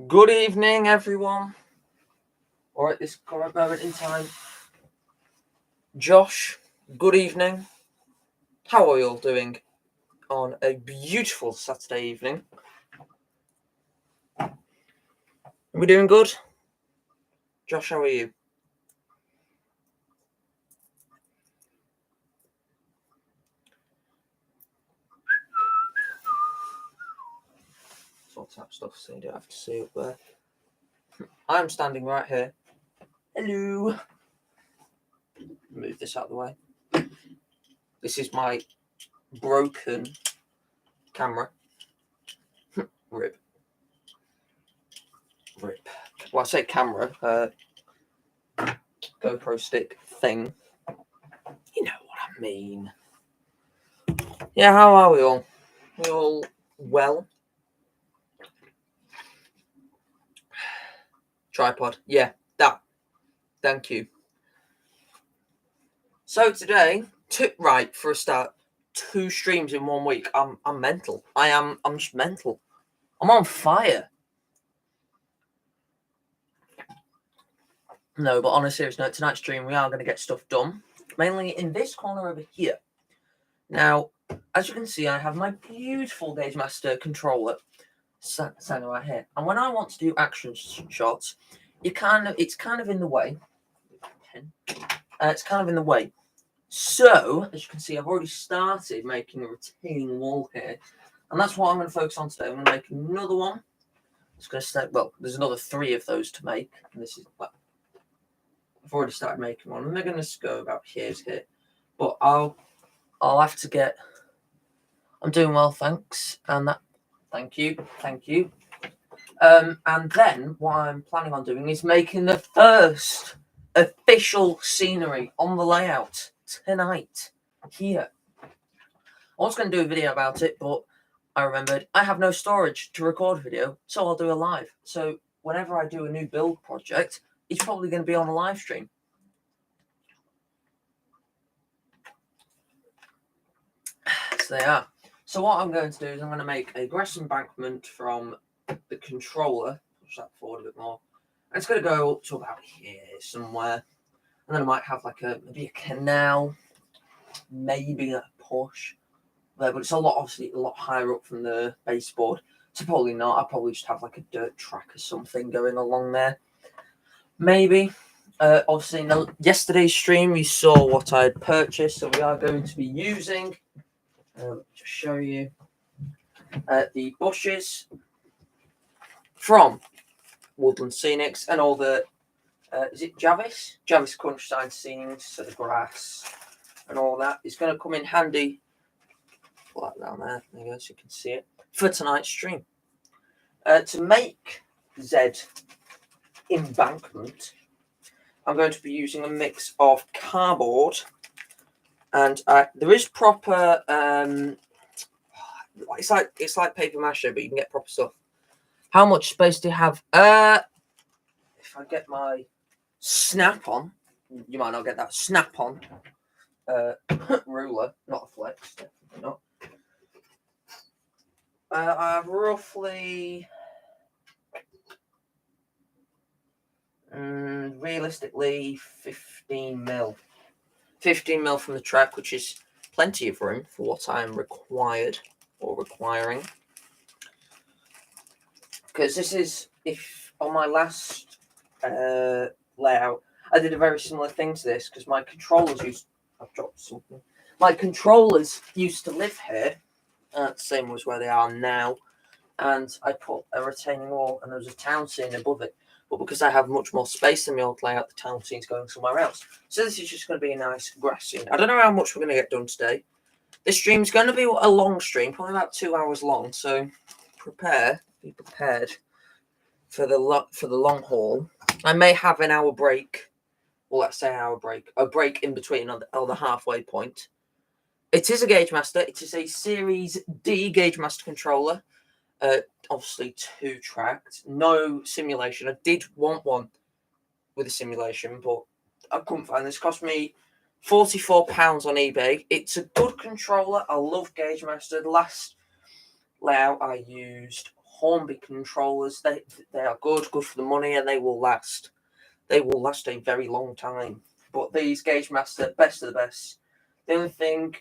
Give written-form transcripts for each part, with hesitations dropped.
Good evening, everyone. Or at this current moment in time, Josh, good evening. How are you all doing on a beautiful Saturday evening? Are we doing good? Josh, how are you? Sort of stuff, so you don't have to see up there. I'm standing right here. Hello. Move this out of the way. This is my broken camera. Rip. Rip. Well, I say camera, GoPro stick thing. You know what I mean. Yeah, how are we all? We all well? Tripod. Yeah, that. Thank you. So today, right for a start, 2 streams in 1 week. I'm mental. I'm just mental. I'm on fire. No, but on a serious note, tonight's stream we are going to get stuff done, mainly in this corner over here. Now, as you can see, I have my beautiful Gauge Master controller standing right here, and when I want to do action shots, it's kind of in the way. It's kind of in the way. So, as you can see, I've already started making a retaining wall here, and that's what I'm going to focus on today. I'm going to make another one. It's going to start, well, there's another 3 of those to make, and this is, well, I've already started making one, and they're going to go about here to here, but I'll have to get, I'm doing well, thanks, and that, thank you. And then what I'm planning on doing is making the first official scenery on the layout tonight here. I was going to do a video about it, but I remembered I have no storage to record a video, so I'll do a live. So whenever I do a new build project, it's probably going to be on a live stream. So they are. So what I'm going to do is I'm going to make a grass embankment from the controller. Push that forward a bit more. And it's going to go up to about here somewhere. And then I might have like maybe a canal, maybe a push there, but it's obviously a lot higher up from the baseboard. So probably not. I'll probably just have like a dirt track or something going along there. Maybe. Obviously, in yesterday's stream, you saw what I had purchased. So we are going to be using, just show you, the bushes from Woodland Scenics and all the, is it Javis? Javis Countryside scenes, so the grass and all that. It's going to come in handy. Pull that down there you go, so you can see it for tonight's stream. To make Z embankment, I'm going to be using a mix of cardboard and there is proper it's like paper mache, but you can get proper stuff. How much space do you have? If I get my snap-on, you might not get that snap-on ruler, not a flex, definitely not. I have roughly, realistically, 15 mil. 15 mil from the track, which is plenty of room for what I'm required or requiring. Because this is, if on my last layout, I did a very similar thing to this, because my controllers I've dropped something. My controllers used to live here, same as where they are now, and I put a retaining wall and there was a town scene above it. But because I have much more space in the old layout, the town scene's going somewhere else. So this is just going to be a nice grass scene. I don't know how much we're going to get done today. This stream's going to be a long stream, probably about 2 hours long. So be prepared for the long haul. I may have an hour break. Well, let's say a break in between on the halfway point. It is a Gauge Master. It is a Series D Gauge Master controller. Obviously 2-tracked, no simulation. I did want one with a simulation, but I couldn't find this. Cost me £44 on eBay. It's a good controller. I love Gauge Master. The last layout I used Hornby controllers. They are good for the money, and they will last. They will last a very long time. But these Gauge Master, best of the best. The only thing,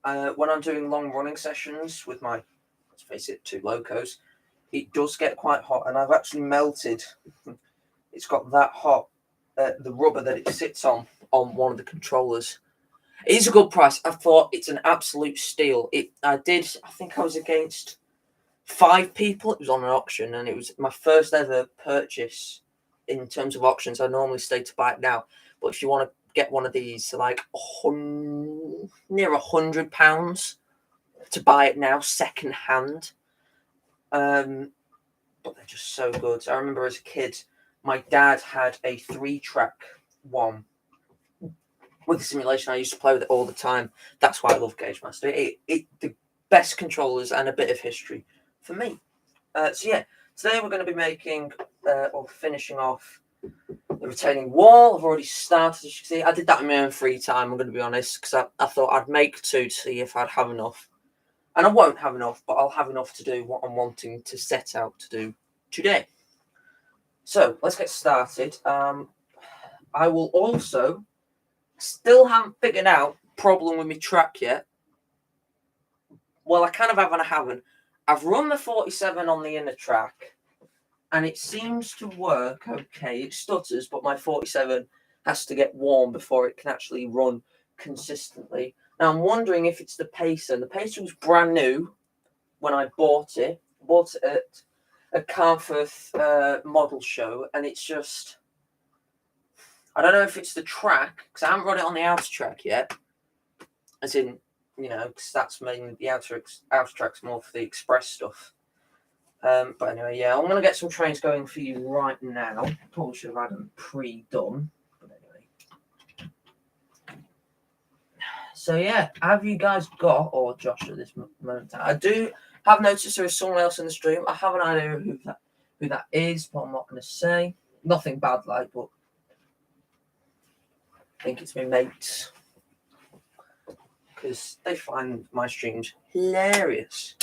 when I'm doing long running sessions with my, let's face it, 2 Locos, it does get quite hot, and I've actually melted. It's got that hot, the rubber that it sits on one of the controllers. It is a good price. I thought it's an absolute steal. I think I was against 5 people. It was on an auction, and it was my first ever purchase in terms of auctions. I normally stay to buy it now, but if you want to get one of these, like near £100 to buy it now, second hand. But they're just so good. I remember as a kid, my dad had a 3-track one with the simulation. I used to play with it all the time. That's why I love Gauge Master. The best controllers and a bit of history for me. So yeah, today we're going to be making or finishing off the retaining wall. I've already started, as you can see. I did that in my own free time, I'm going to be honest, because I thought I'd make 2 to see if I'd have enough. And I won't have enough, but I'll have enough to do what I'm wanting to set out to do today. So let's get started. I will also, still haven't figured out problem with my track yet. Well, I kind of have and I haven't. I've run the 47 on the inner track, and it seems to work okay. It stutters, but my 47 has to get warm before it can actually run consistently. Now, I'm wondering if it's the Pacer. The Pacer was brand new when I bought it. I bought it at a Carnforth model show, and it's just... I don't know if it's the track, because I haven't run it on the outer track yet. As in, because that's mainly the outer track's more for the express stuff. But anyway, yeah, I'm going to get some trains going for you right now. Probably should have had them pre-done. But anyway. So yeah, have you guys got, or Josh at this moment, I do have noticed there is someone else in the stream. I have an idea of who that is, but I'm not going to say. Nothing bad like, but I think it's my mates. Because they find my streams hilarious.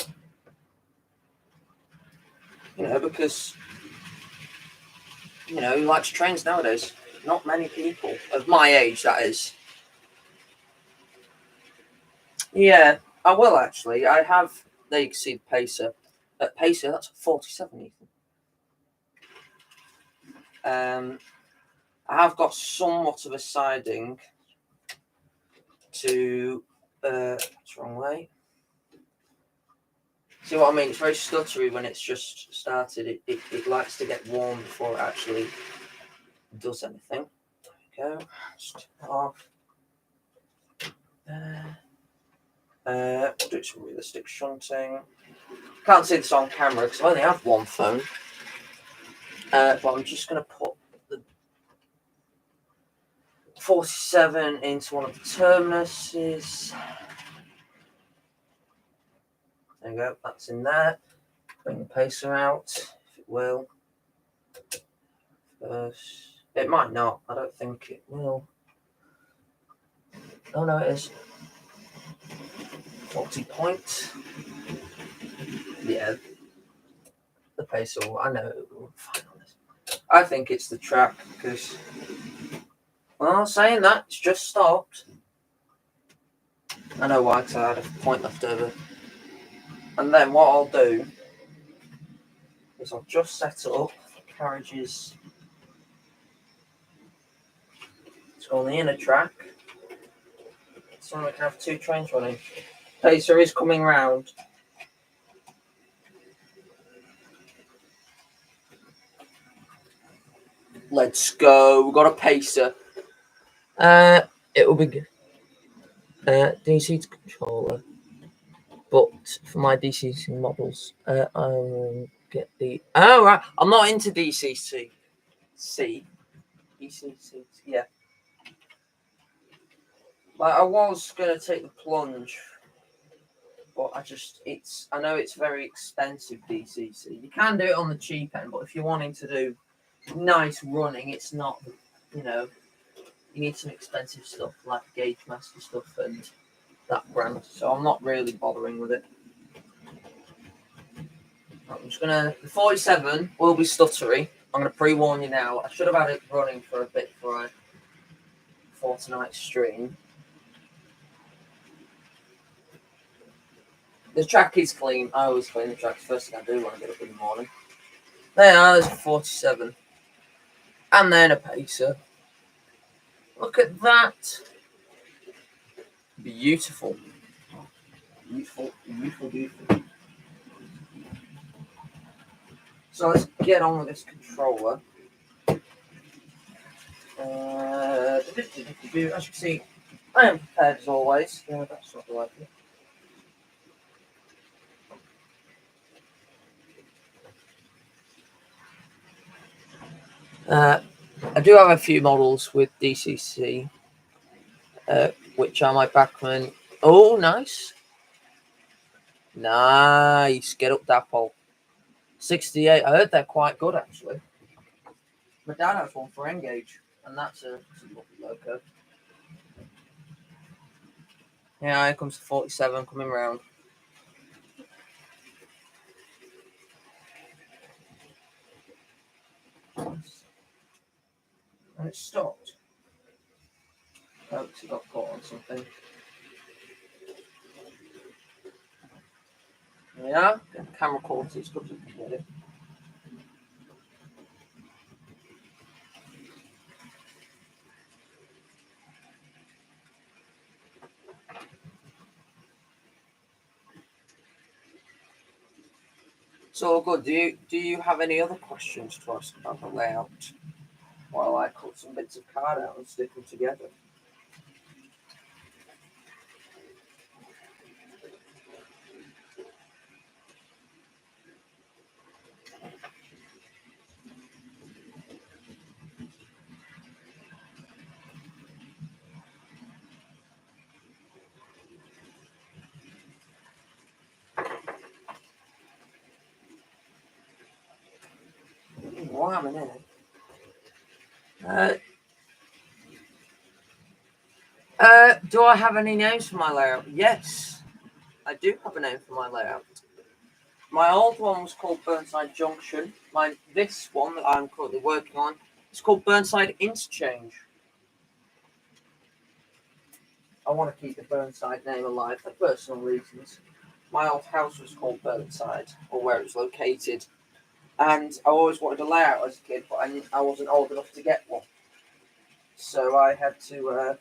Because, who likes trains nowadays? Not many people. Of my age, that is. Yeah, I will actually. I have, there you can see the Pacer. Pacer, that's a 47, Ethan. I have got somewhat of a siding to, what's the wrong way? See what I mean? It's very stuttery when it's just started. It likes to get warm before it actually does anything. There we go. Just off. There. We'll do some realistic shunting. Can't see this on camera because I only have one phone. But I'm just going to put the 47 into one of the terminuses. There you go, that's in there. Bring the Pacer out, if it will. First. It might not, I don't think it will. Oh no, it is. 40 points. Yeah. The Pacer, I know it will fine on this. I think it's the track because, well, saying that, it's just stopped. I know why, because I had a point left over. And then what I'll do is I'll just set it up. The carriages to go on the inner track. So we can have 2 trains running. Pacer is coming round. Let's go. We've got a Pacer. It will be good. DC controller. But for my DCC models, I will get the... Oh, right. I'm not into DCC. DCC, yeah. Like, I was going to take the plunge, but I know it's very expensive, DCC. You can do it on the cheap end, but if you're wanting to do nice running, it's not, you need some expensive stuff, like Gauge Master stuff and that brand. So I'm not really bothering with it. I'm just gonna. The 47 will be stuttery. I'm gonna pre-warn you now. I should have had it running for a bit for tonight's stream. The track is clean. I always clean the tracks first thing I do when I get up in the morning. There are, there's a 47. And then a pacer. Look at that. Beautiful. Beautiful, beautiful, beautiful. So let's get on with this controller. As you can see, I am prepared as always. Yeah, that's not the right thing. I do have a few models with DCC, which are my Backman. Oh, nice. Nice. Get up that pole. 68. I heard they're quite good, actually. My dad has one for Engage, and that's a lovely loco. Yeah, here comes the 47 coming round. And it stopped. Oh, because it got caught on something. Yeah, the camera quality is good as you can get it. So good. Do you have any other questions to ask about the layout while I cut some bits of card out and stick them together? Why am I in it? Do I have any names for my layout? Yes, I do have a name for my layout. My old one was called Burnside Junction. This one that I'm currently working on is called Burnside Interchange. I want to keep the Burnside name alive for personal reasons. My old house was called Burnside, or where it was located, and I always wanted a layout as a kid, but I wasn't old enough to get one. So I had to.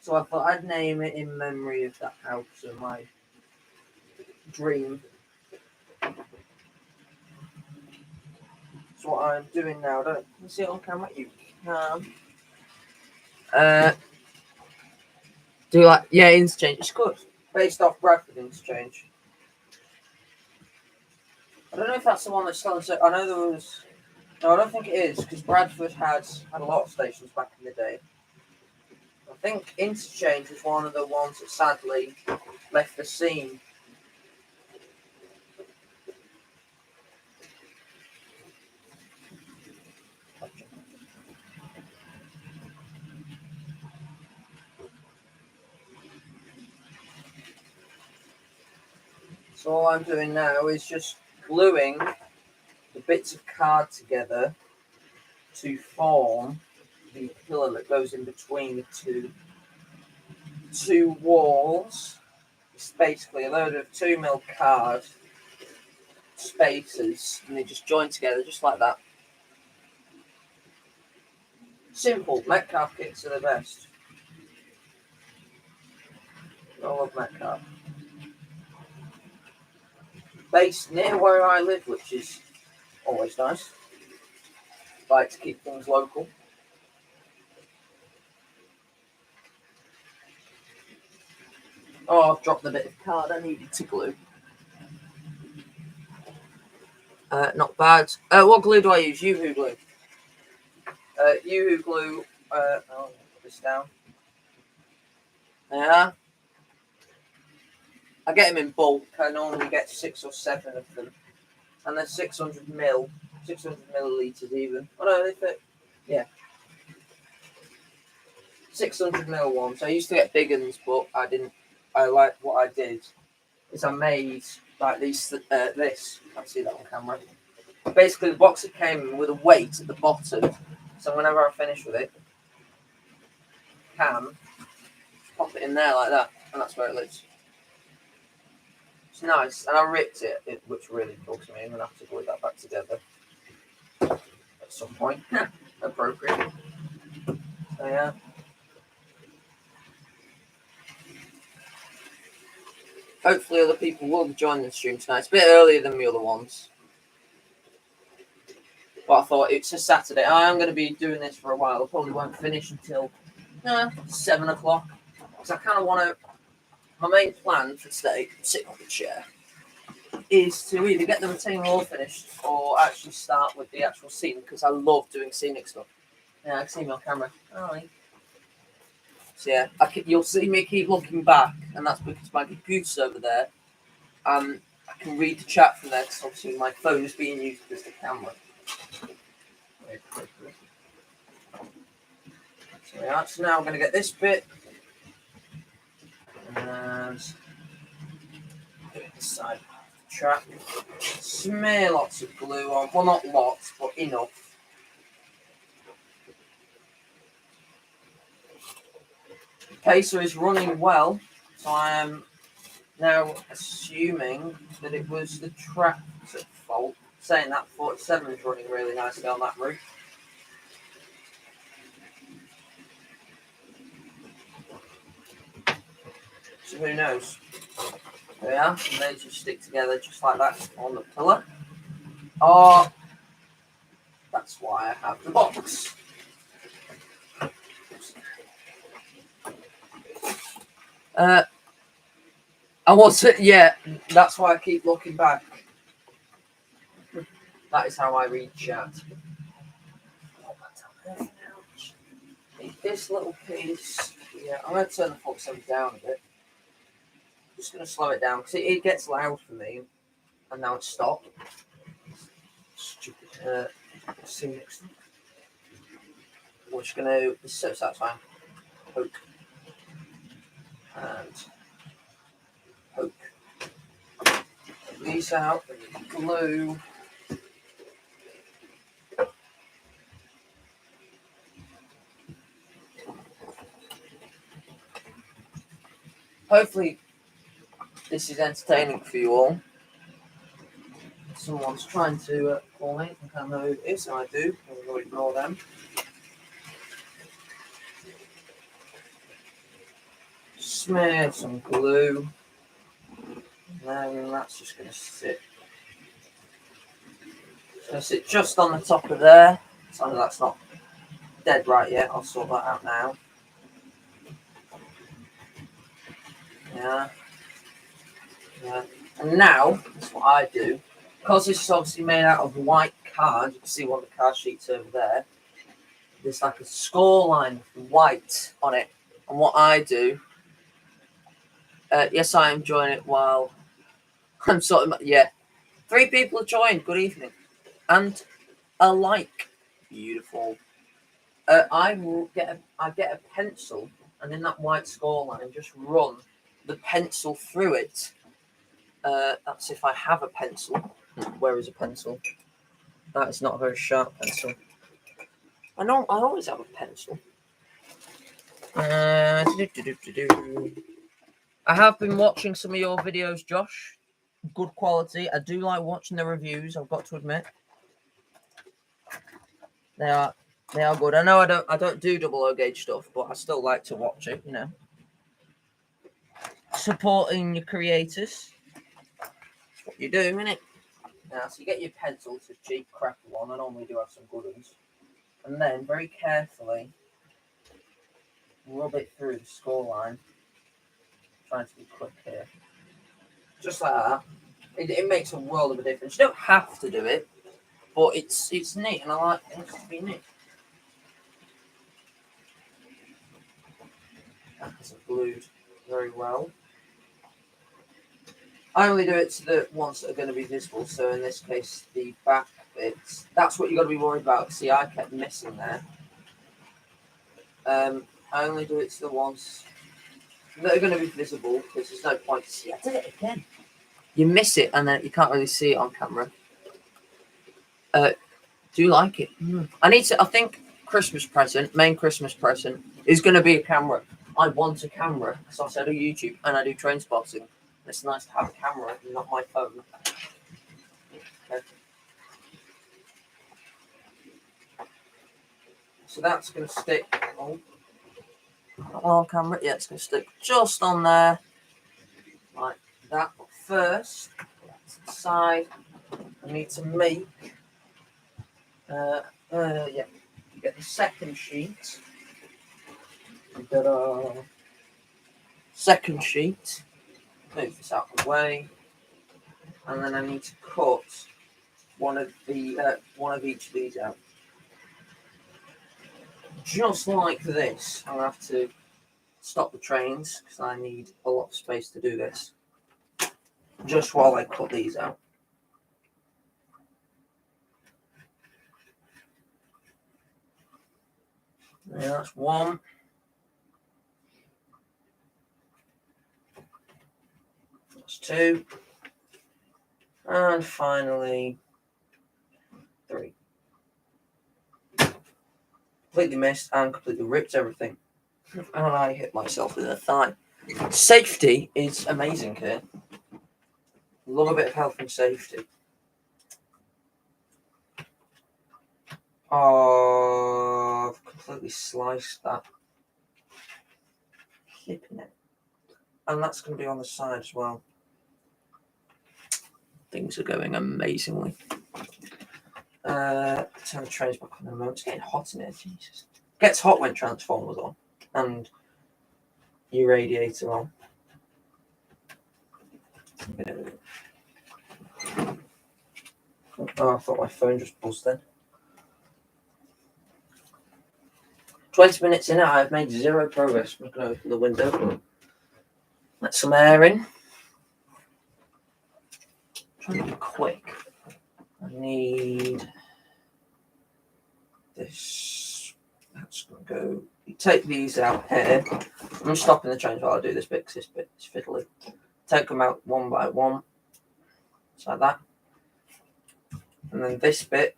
So I thought I'd name it in memory of that house and my dream. So what I'm doing now, don't you see it on camera? You can. Do you like? Yeah, Interchange. It's good. Based off Bradford Interchange. I don't know if that's the one that's still. I know there was. No, I don't think it is because Bradford had a lot of stations back in the day. I think Interchange was one of the ones that sadly left the scene. So all I'm doing now is just gluing the bits of card together to form the pillar that goes in between the two walls. It's basically a load of 2mm card spacers, and they just join together just like that. Simple. Metcalf kits are the best. I love Metcalf. Based near where I live, which is always nice. Like to keep things local. Oh, I've dropped the bit of card I needed to glue. Not bad. What glue do I use? Yoo-hoo glue. Yoo-hoo glue. I'll put this down. Yeah. I get them in bulk. I normally get 6 or 7 of them. And they're 600 millilitres even. Oh no, they fit. Yeah. 600 ml ones. I used to get big ones, but I didn't. What I did is I made like this. You can't see that on camera. Basically, the box it came with a weight at the bottom. So whenever I finish with it, I can pop it in there like that, and that's where it lives. It's nice, and I ripped it, which really bugs me. I'm gonna have to glue that back together at some point, appropriate. So yeah. Hopefully, other people will be joining the stream tonight. It's a bit earlier than the other ones. But I thought it's a Saturday. I am going to be doing this for a while. I probably won't finish until 7 o'clock. Because I kind of want to. My main plan for today, sitting on the chair, is to either get the retaining wall finished or actually start with the actual scene. Because I love doing scenic stuff. Yeah, I can see me on camera. Alright. So yeah, you'll see me keep looking back, and that's because my computer's over there. I can read the chat from there because obviously my phone is being used as the camera. So yeah, so now I'm going to get this bit and put it inside the track. Smear lots of glue on. Well, not lots, but enough. The pacer is running well, so I am now assuming that it was the track's at fault. Saying that 47 is running really nicely on that route. So who knows? There we are. And they just stick together just like that on the pillar. Oh, that's why I have the box. I wasn't, yeah, that's why I keep looking back. That is how I read chat. This little piece, yeah, I'm going to turn the 47 down a bit. Just going to slow it down because it gets loud for me, and now it's stopped. Stupid. See next time. We're just going to, this is that time, poke, and poke. Take these out, and glue. Hopefully, this is entertaining for you all. Someone's trying to call me. I think I know who it is, and I do. I will ignore them. Smear some glue. And then that's just going to sit. It's going to sit just on the top of there. So that's not dead right yet. I'll sort that out now. Yeah. Yeah. And now, that's what I do. Because this is obviously made out of white card, you can see one of the card sheets over there. There's like a score line of white on it. And what I do, yes, I am joining it while I'm sort of, yeah. 3 people have joined. Good evening. And a like. Beautiful. I will get a pencil, and in that white score line, just run the pencil through it. That's if I have a pencil. Where is a pencil? That is not a very sharp pencil. I know I always have a pencil. I have been watching some of your videos, Josh. Good quality. I do like watching the reviews, I've got to admit. They are good. I know I don't do double O gauge stuff, but I still like to watch it, you know. Supporting your creators. That's what you do, innit? Now, so you get your pencil, it's a cheap crap one. I normally do have some good ones. And then very carefully rub it through the score line. Trying to be quick here. Just like that. It makes a world of a difference. You don't have to do it, but it's neat, and I like things to be neat. That hasn't glued very well. I only do it to the ones that are going to be visible. So in this case, the back bits. That's what you got to be worried about. See, I kept missing there. I only do it to the ones that are going to be visible because there's no point to see. I did it again. You miss it, and then you can't really see it on camera. Do you like it? I need to. I think main Christmas present, is going to be a camera. I want a camera because I do YouTube and I do train spotting. It's nice to have a camera and not my phone. Okay. So that's going to stick on camera. Yeah, it's going to stick just on there, like that. But first, to the side, I need to make. Yeah, you get the second sheet. We've got our second sheet. Move this out of the way, and then I need to cut one of each of these out, just like this. I'll have to stop the trains because I need a lot of space to do this. Just while I cut these out. Yeah, that's one. That's two. And finally, three. Completely missed and completely ripped everything. And I hit myself with a thigh. Safety is amazing here. Love a bit of health and safety. Oh, I've completely sliced that. Flipping it. And that's going to be on the side as well. Things are going amazingly. Turn the trains back on in a moment. It's getting hot in here, Jesus. It gets hot when Transformers on and your radiator on. Oh, I thought my phone just buzzed then. 20 minutes in, I've made zero progress. I'm going to open the window. Let some air in. I'm trying to be quick. I need this. That's going to go. You take these out here. I'm stopping the trains while I do this bit because this bit is fiddly. Take them out one by one. Just like that. And then this bit.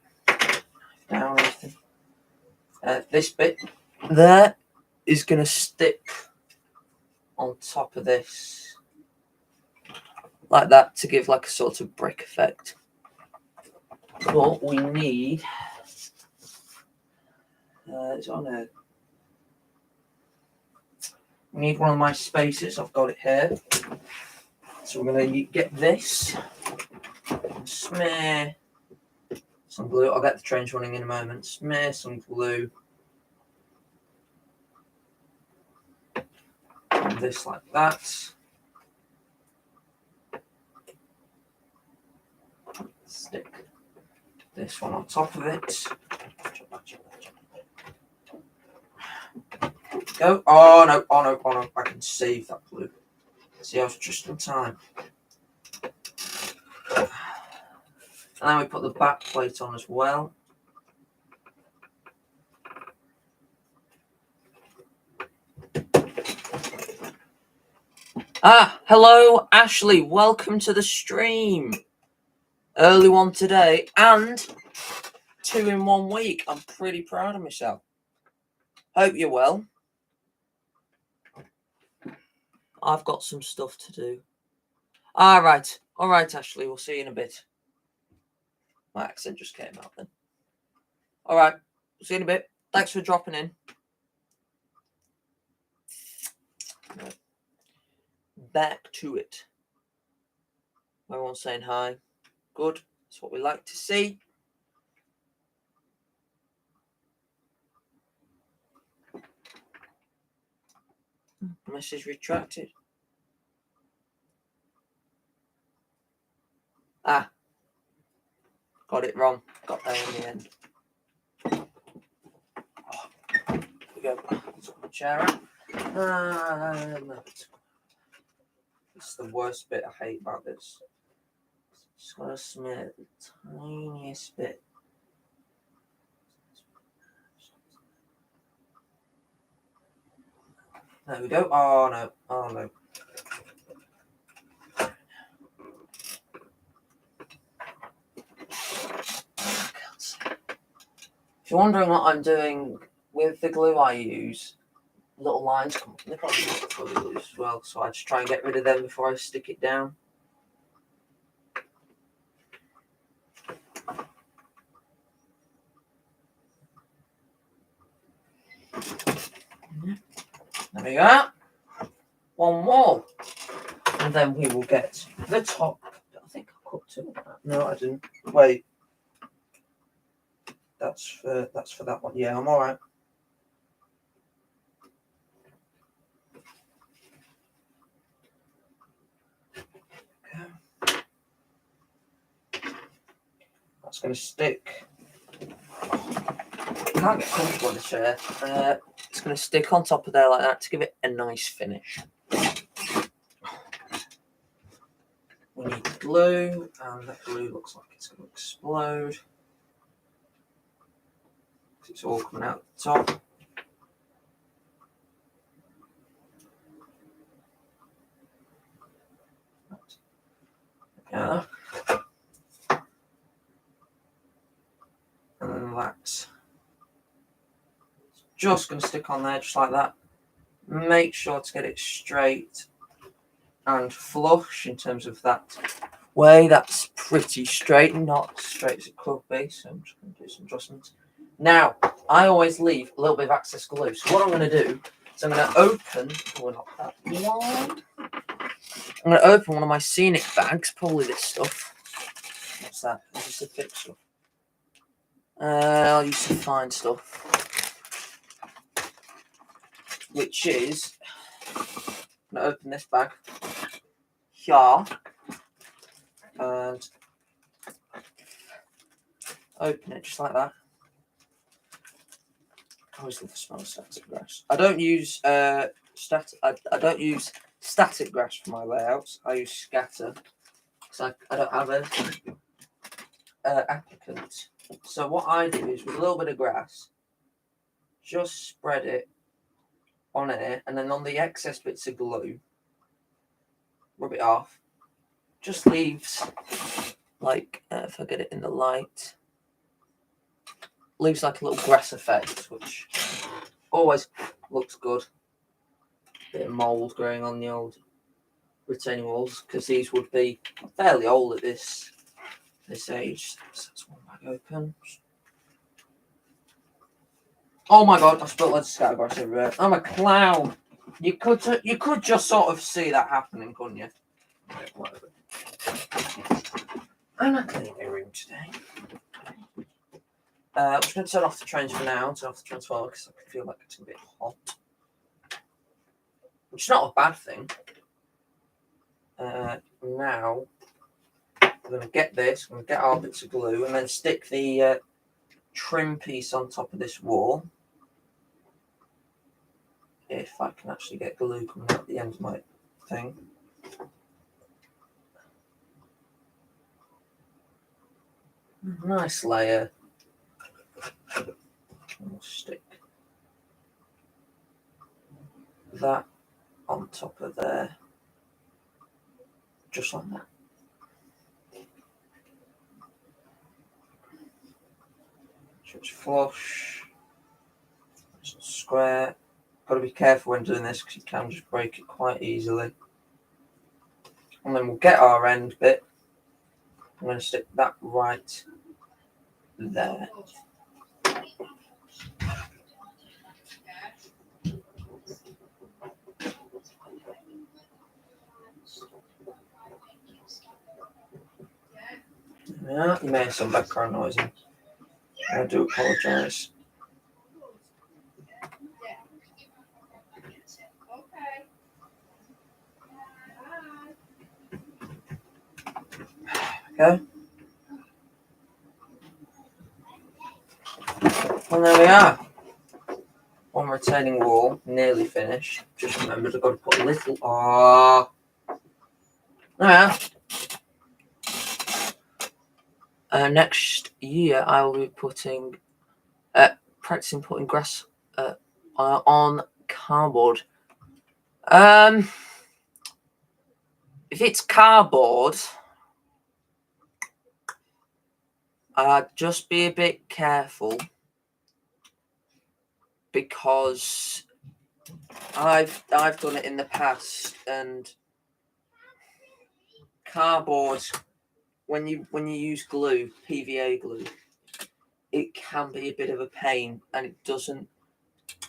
Down everything. This bit there is going to stick on top of this. Like that to give like a sort of brick effect. But we need. It's on a. We need one of my spacers. I've got it here. So we're going to get this. Smear some glue. I'll get the trains running in a moment. Smear some glue. And this like that. Stick this one on top of it. Go. Oh no, oh no, oh no. I can save that glue. See, I was just in time. And then we put the back plate on as well. Hello, Ashley. Welcome to the stream. Early one today and 2 in 1 week. I'm pretty proud of myself. Hope you're well. I've got some stuff to do. Right. All right, Ashley. We'll see you in a bit. My accent just came out then. All right. We'll see you in a bit. Thanks for dropping in. Back to it. Everyone's saying hi. Good. That's what we like to see. Message retracted. Got it wrong. Got there in the end. Here we go. Put the chair out. It's the worst bit I hate about this. Just gotta smear the tiniest bit. There we go. Oh no. Oh no. If you're wondering what I'm doing with the glue I use, little lines come up. They probably fully loose as well, so I just try and get rid of them before I stick it down. There we go. One more. And then we will get the top. I think I cut two. No, I didn't. Wait. That's for that one. Yeah, I'm alright. Okay. That's going to stick. I can't get comfortable in the chair. It's going to stick on top of there like that to give it a nice finish. We need glue, and that glue looks like it's going to explode. It's all coming out the top. Yeah. And then that's just going to stick on there just like that. Make sure to get it straight and flush in terms of that way. That's pretty straight, not as straight as it could be, so I'm just going to do some adjustments. Now, I always leave a little bit of excess glue, so what I'm going to do is I'm going to open, not that one. I'm going to open one of my scenic bags, probably this stuff. What's that? Is this the thick stuff? I'll use some fine stuff, which is, I'm going to open this bag here and open it just like that. I always love the smell of static grass. I don't use I don't use static grass for my layouts. I use scatter because I don't have a applicant. So what I do is with a little bit of grass, just spread it on it, and then on the excess bits of glue, rub it off. Just leaves like if I get it in the light, leaves like a little grass effect, which always looks good. Bit of mould growing on the old retaining walls because these would be fairly old at this age. So that's one bag open. Oh my god! I spilled loads of scattergrass everywhere. I'm a clown. You could just sort of see that happening, couldn't you? Whatever. I'm not cleaning my room today. I'm just going to turn off the trains for now, turn off the transformer because I feel like it's a bit hot. Which is not a bad thing. Now, we're going to get this, we're going to get our bits of glue and then stick the trim piece on top of this wall. If I can actually get glue coming out the end of my thing. Nice layer. We'll stick that on top of there. Just like that. So it's flush. It's square. Got to be careful when doing this because you can just break it quite easily. And then we'll get our end bit. I'm going to stick that right there. Yeah, you may have some background noise. I do apologise. Okay. And there we are. One retaining wall, nearly finished. Just remembered I've got to put a little. Yeah. Next year I will be practicing putting grass on cardboard. If it's cardboard, I'd just be a bit careful because I've done it in the past, and cardboard, when you use glue, PVA glue, it can be a bit of a pain, and it doesn't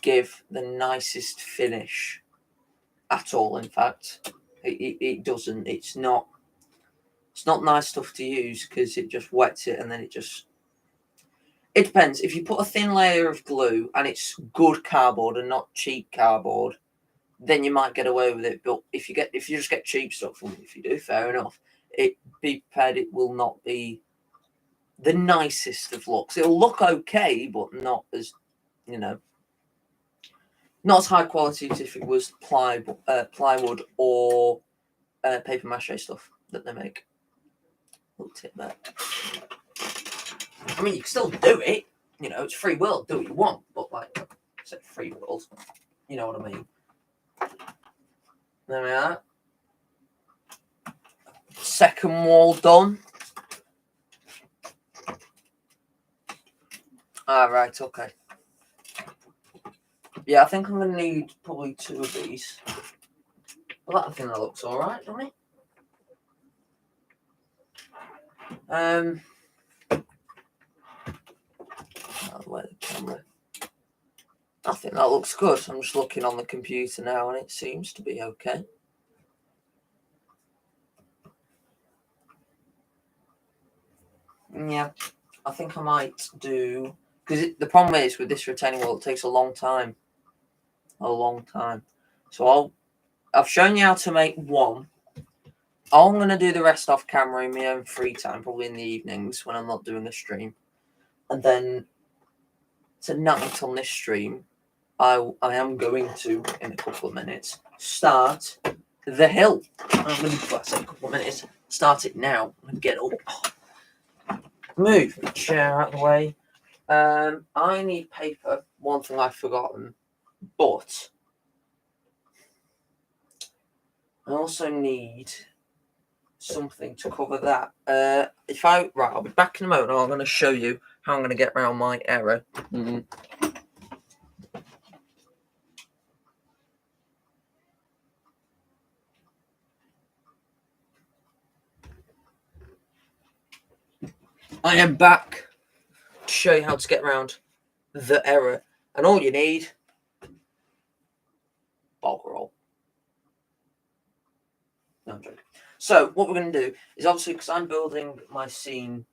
give the nicest finish at all. In fact, it doesn't. It's not nice stuff to use because it just wets it, and then it depends. If you put a thin layer of glue and it's good cardboard and not cheap cardboard, then you might get away with it. But if you just get cheap stuff, well, if you do, fair enough. Be prepared, it will not be the nicest of looks. It'll look okay, but not as, not as high quality as if it was plywood or paper mache stuff that they make. Little tip there. I mean, you can still do it. It's free will. Do what you want, but like I said, free world. You know what I mean? There we are. Second wall done. Right, okay. Yeah, I think I'm going to need probably 2 of these. Well, I think that looks alright, doesn't it? Where's the camera? I think that looks good. I'm just looking on the computer now, and it seems to be okay. Yeah, I think I might do, because the problem is with this retaining wall, it takes a long time. So I've shown you how to make one. I'm going to do the rest off camera in my own free time, probably in the evenings when I'm not doing a stream. And then tonight on this stream, I am going to, in a couple of minutes, start the hill. I'm going to, say a couple of minutes, start it now. I'm going to get up. Move the chair out of the way. I need paper. One thing I've forgotten, but I also need something to cover that. I'll be back in a moment. I'm going to show you how I'm going to get around my error. I am back to show you how to get around the error, and all you need, bog roll. No, I'm joking. So what we're going to do is, obviously, because I'm building my scene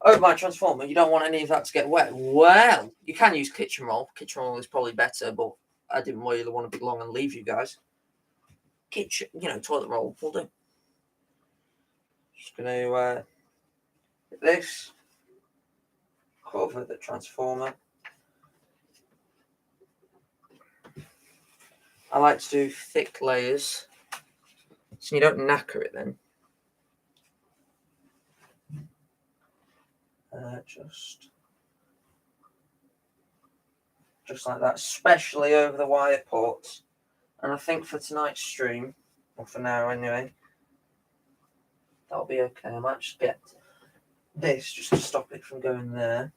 over my transformer, you don't want any of that to get wet. Well, you can use kitchen roll. Kitchen roll is probably better, but I didn't really want to be long and leave you guys. Kitchen, toilet roll will do. Just going to get this, cover the transformer. I like to do thick layers, so you don't knacker it then. Just like that, especially over the wire ports. And I think for tonight's stream, or for now anyway, that'll be okay. I might just get this just to stop it from going there.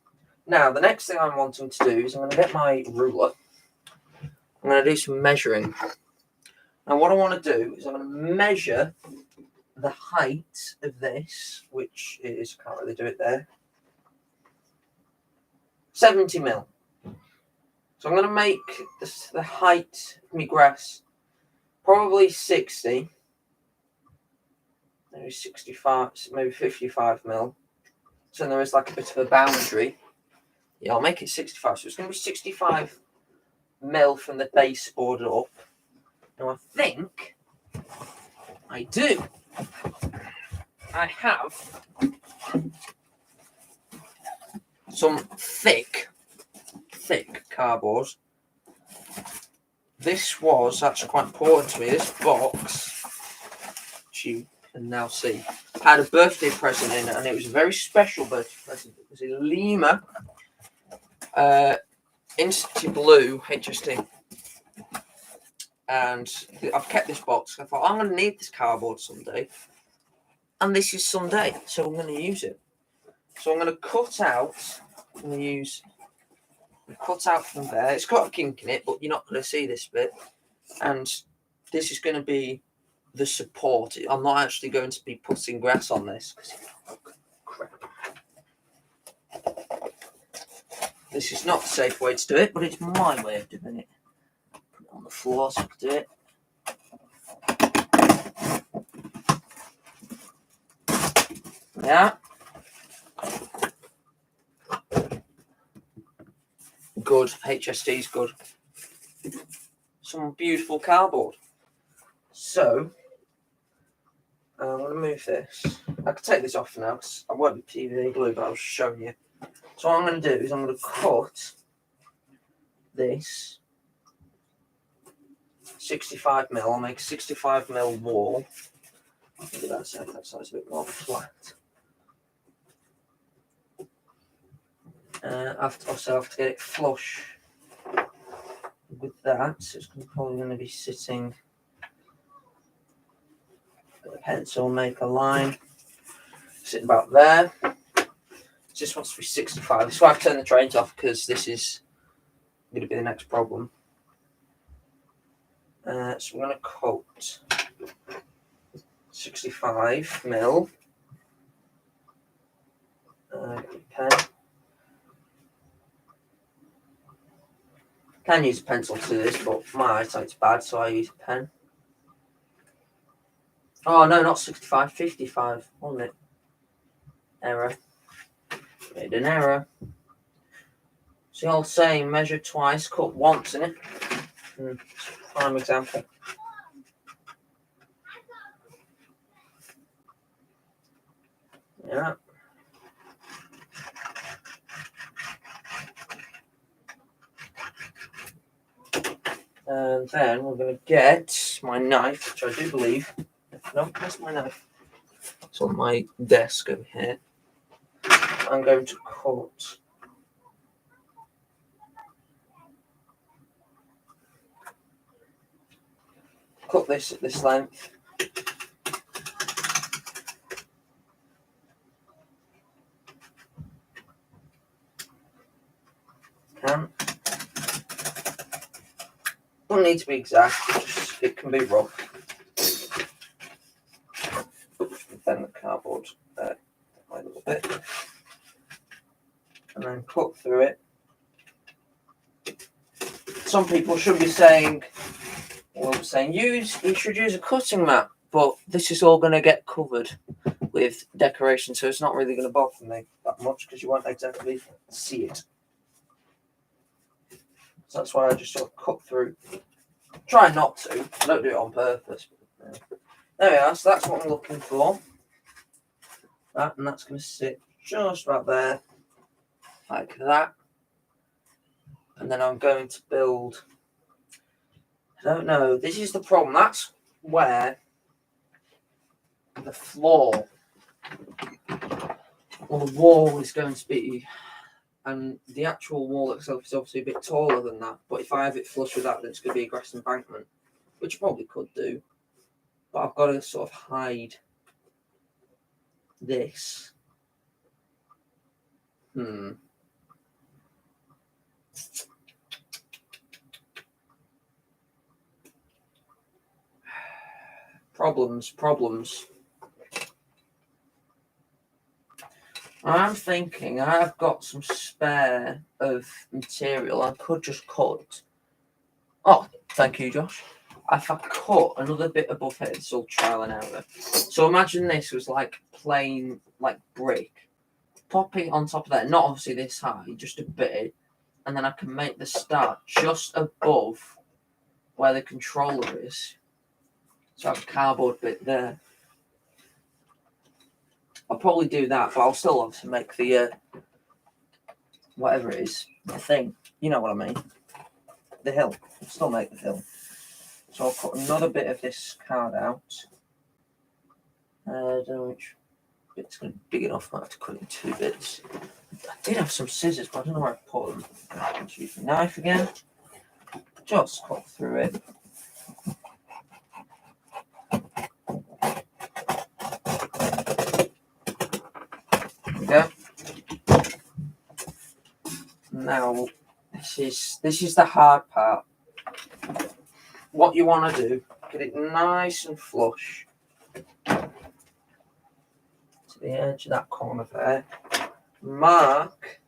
Now, the next thing I'm wanting to do is I'm going to get my ruler. I'm going to do some measuring. Now, what I want to do is I'm going to measure the height of this, which is, can't really do it there, 70 mil. So I'm going to make the height of my grass probably 60, maybe 65, maybe 55 mil. So there is like a bit of a boundary. Yeah, I'll make it 65. So it's going to be 65 mil from the baseboard up. Now I think I do. I have some thick cardboard. This was actually quite important to me. This box, which you can now see, had a birthday present in it, and it was a very special birthday present. It was a Lima Insta Blue HST. And I've kept this box. I thought, I'm going to need this cardboard someday. And this is someday, so I'm going to use it. So I'm going to cut out, I'm going to use cut out from there. It's got a kink in it, but you're not going to see this bit. And this is going to be the support. I'm not actually going to be putting grass on this. Crap. This is not the safe way to do it, but it's my way of doing it. Put it on the floor so I can do it. Yeah. Good. HSD's good. Some beautiful cardboard. So, I'm going to move this. I can take this off now because I won't be PVA glue, but I'll show you. So what I'm going to do is I'm going to cut this 65mm. I'll make a 65mm wall. Maybe that side's a bit more flat. I also have to get it flush with that, so it's probably going to be sitting. Get a pencil, make a line, sit about there. This wants to be 65. This is why I've turned the trains off, because this is going to be the next problem. So we're going to cut 65mm. Pen. I can use a pencil to do this, but my eyesight's bad, so I use a pen. Oh no, not 65, 55, wasn't it? Error. Made an error. It's the old saying, measure twice, cut once, isn't it? Prime example. Yeah. And then we're going to get my knife, which I do believe. No, that's my knife. It's on my desk over here. I'm going to cut this at this length. Doesn't need to be exact, just, it can be rough. Bend the cardboard a little bit. And then cut through it. Some people should be saying, you should use a cutting mat, but this is all going to get covered with decoration, so it's not really going to bother me that much because you won't exactly see it. So that's why I just sort of cut through. Try not to. I don't do it on purpose. But, there we are. So that's what I'm looking for. That, and that's going to sit just about there, like that. And then I'm going to build. I don't know. This is the problem. That's where the floor or the wall is going to be. And the actual wall itself is obviously a bit taller than that. But if I have it flush with that, then it's going to be a grass embankment, which I probably could do. But I've got to sort of hide this. Problems. I'm thinking I've got some spare of material. I could just cut. Oh, thank you, Josh. If I cut another bit above here, it's all trial and error. So imagine this was like plain, like brick. Popping on top of that, not obviously this high, just a bit. And then I can make the start just above where the controller is. So I have a cardboard bit there. I'll probably do that, but I'll still obviously make the whatever it is, the thing. You know what I mean? The hill. I'll still make the hill. So I'll cut another bit of this card out. I don't know which bit's going to be big enough. I might have to cut it in 2 bits. I did have some scissors, but I don't know where I put them. I'll use the knife again. Just cut through it. There we go. Now This is the hard part. What you want to do, get it nice and flush to the edge of that corner there. Mark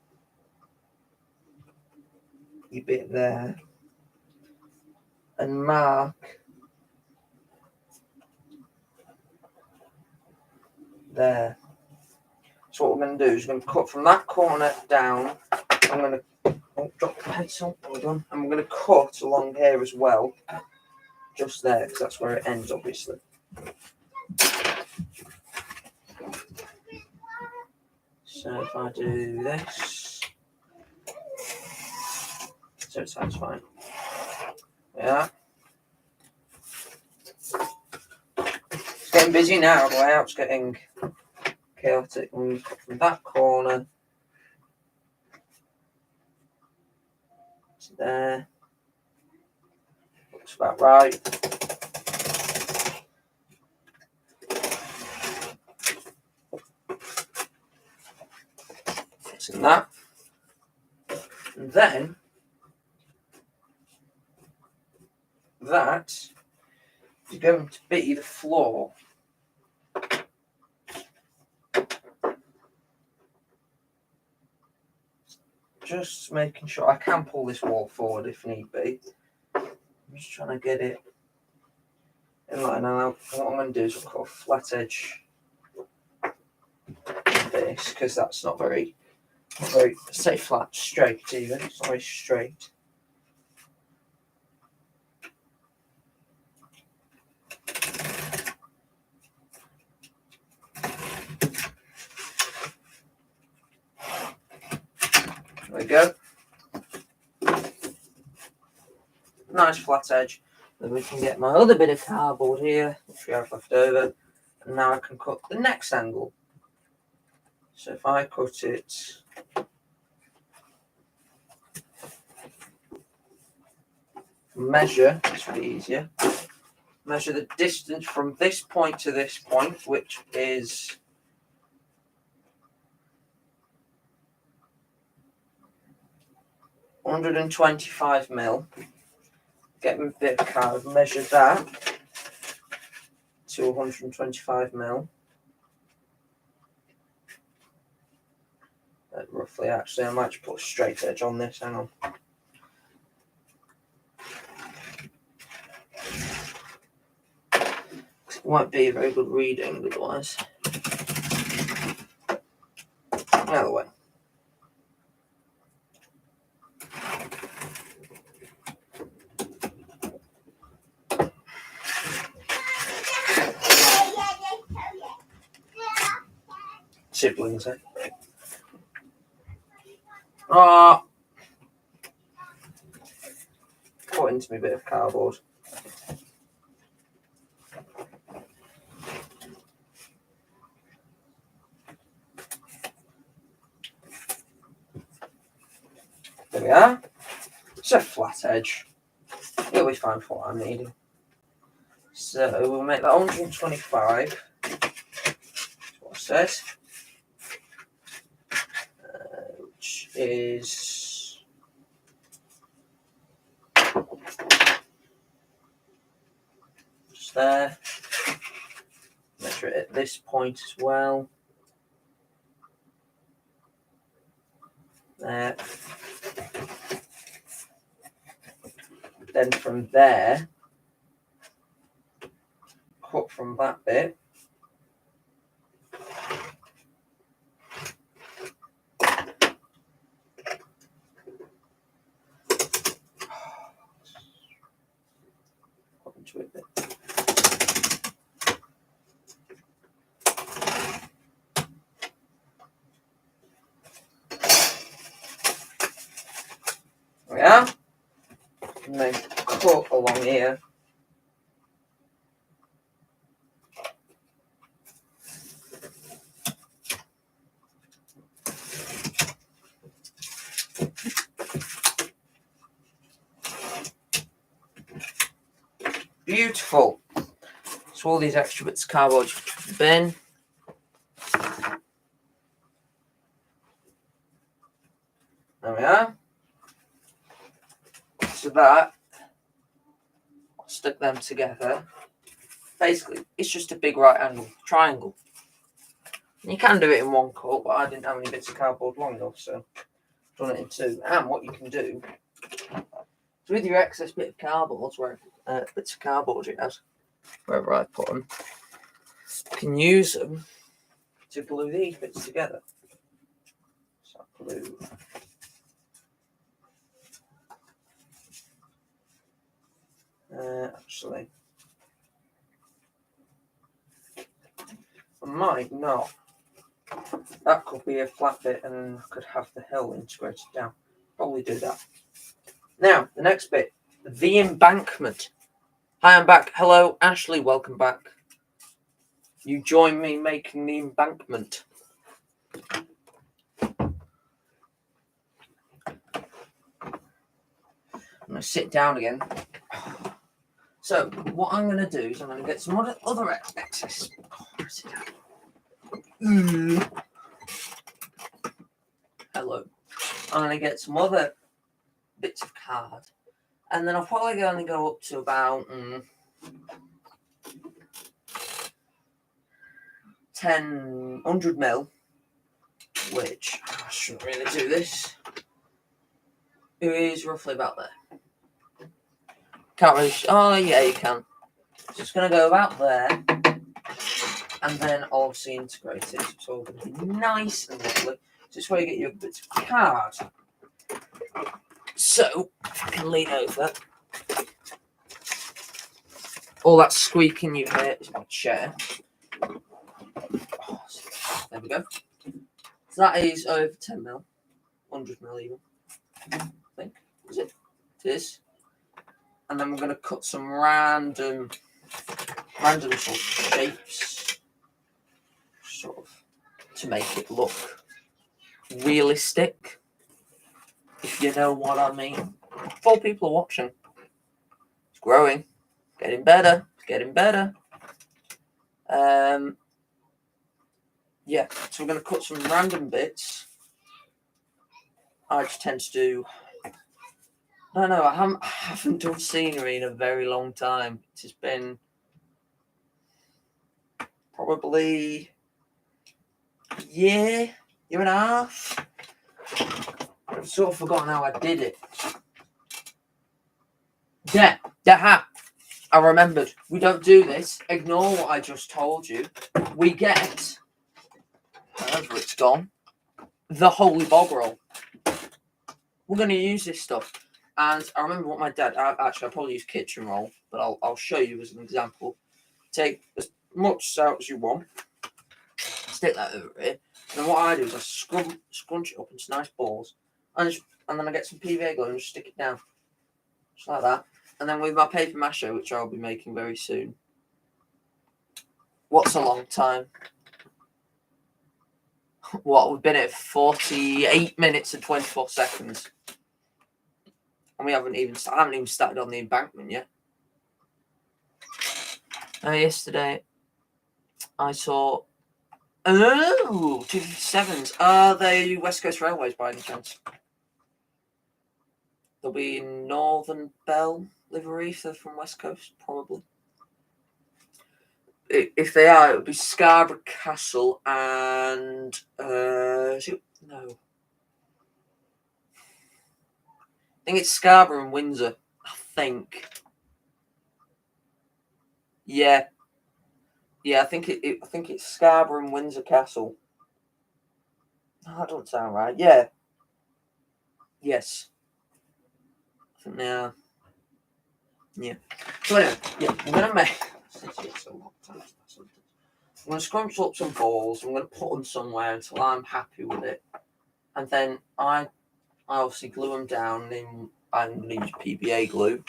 your bit there, and mark there. So what we're going to do is we're going to cut from that corner down. I'm going to drop the pencil. Hold on. And we're going to cut along here as well, just there, because that's where it ends, obviously. So if I do this, so it sounds fine. Yeah. It's getting busy now. The layout's getting chaotic. I'm going to cut from that corner to there. Looks about right. Fixing that. And then that is going to be the floor. Just making sure I can pull this wall forward if need be. I'm just trying to get it in line. Now, what I'm going to do is cut a flat edge of this, because that's not very, say flat, straight even. It's not very straight. There we go. Nice flat edge. Then we can get my other bit of cardboard here, which we have left over. And now I can cut the next angle. So if I cut it measure, this will be easier. Measure the distance from this point to this point, which is 125 mil. Get my bit of card, measure that to 125 mil. Roughly, actually, I might just put a straight edge on this. Hang on. It won't be a very good reading otherwise. Either way. Siblings, eh? Put into my bit of cardboard. There we are. It's a flat edge. It'll be fine for what I'm needing. So we'll make that 125. That's what it says. Which is just there. Measure it at this point as well. There. Then from there, cut from that bit. Put into it a bit. There we are. And then cut along here. Beautiful. So all these extra bits of cardboard you put in the bin. There we are. bits of that. I'll stick them together. Basically, it's just a big right angle triangle. You can do it in one cut, but I didn't have any bits of cardboard long enough, so I've done it in two. And what you can do is with your excess bit of cardboard, bits of cardboard it has, wherever I put them, you can use them to glue these bits together. So glue. Actually, I might not. That could be a flat bit and I could have the hill integrated down. Probably do that. Now, the next bit, the embankment. Hi, I'm back. Hello, Ashley, welcome back. You join me making the embankment. I'm going to sit down again. So, what I'm going to do is I'm going to get some other excess. Sit down. Hello. I'm going to get some other bits of card. And then I'll probably only go up to about 100 mil, which I shouldn't really do this. It is roughly about there. Can't really. Oh, yeah, you can. So it's going to go about there. And then obviously integrate it. It's all going to be nice and lovely. So this way you get your bits of card. So, if I can lean over. All that squeaking you hear is my chair. Oh, there we go. So that is over 10 mil. 100 mil even. I think. Is it? It is. And then we're going to cut some random sort of shapes. Sort of. To make it look realistic. If you know what I mean. 4 people are watching. It's growing. Getting better. Getting better. Yeah, so we're going to cut some random bits. I just tend to do... I don't know, I haven't done scenery in a very long time. It's just been probably a year and a half. I've sort of forgotten how I did it. Yeah, I remembered. We don't do this. Ignore what I just told you. We get, however it's gone, the holy bog roll. We're going to use this stuff. And I remember what my dad, I'll probably use kitchen roll, but I'll show you as an example. Take as much out as you want. Stick that over it. And then what I do is I scrunch it up into nice balls. And then I get some PVA glue and just stick it down. Just like that. And then with my paper mache, which I'll be making very soon. What's a long time? What, we've been at 48 minutes and 24 seconds. And I haven't even started on the embankment yet. Yesterday, I saw... Oh, 257s. Are they West Coast Railways by any chance? They'll be in Northern Bell livery if they're from West Coast, probably. If they are, it would be Scarborough Castle and... No. I think it's Scarborough and Windsor. I think. Yeah. Yeah, I think it's Scarborough and Windsor Castle. No, that doesn't sound right. Yeah. Yes. I think they are. Yeah. So anyway, yeah, I'm gonna make. I'm gonna scrunch up some balls. I'm gonna put them somewhere until I'm happy with it, and then I obviously glue them down. I'm gonna use PVA glue,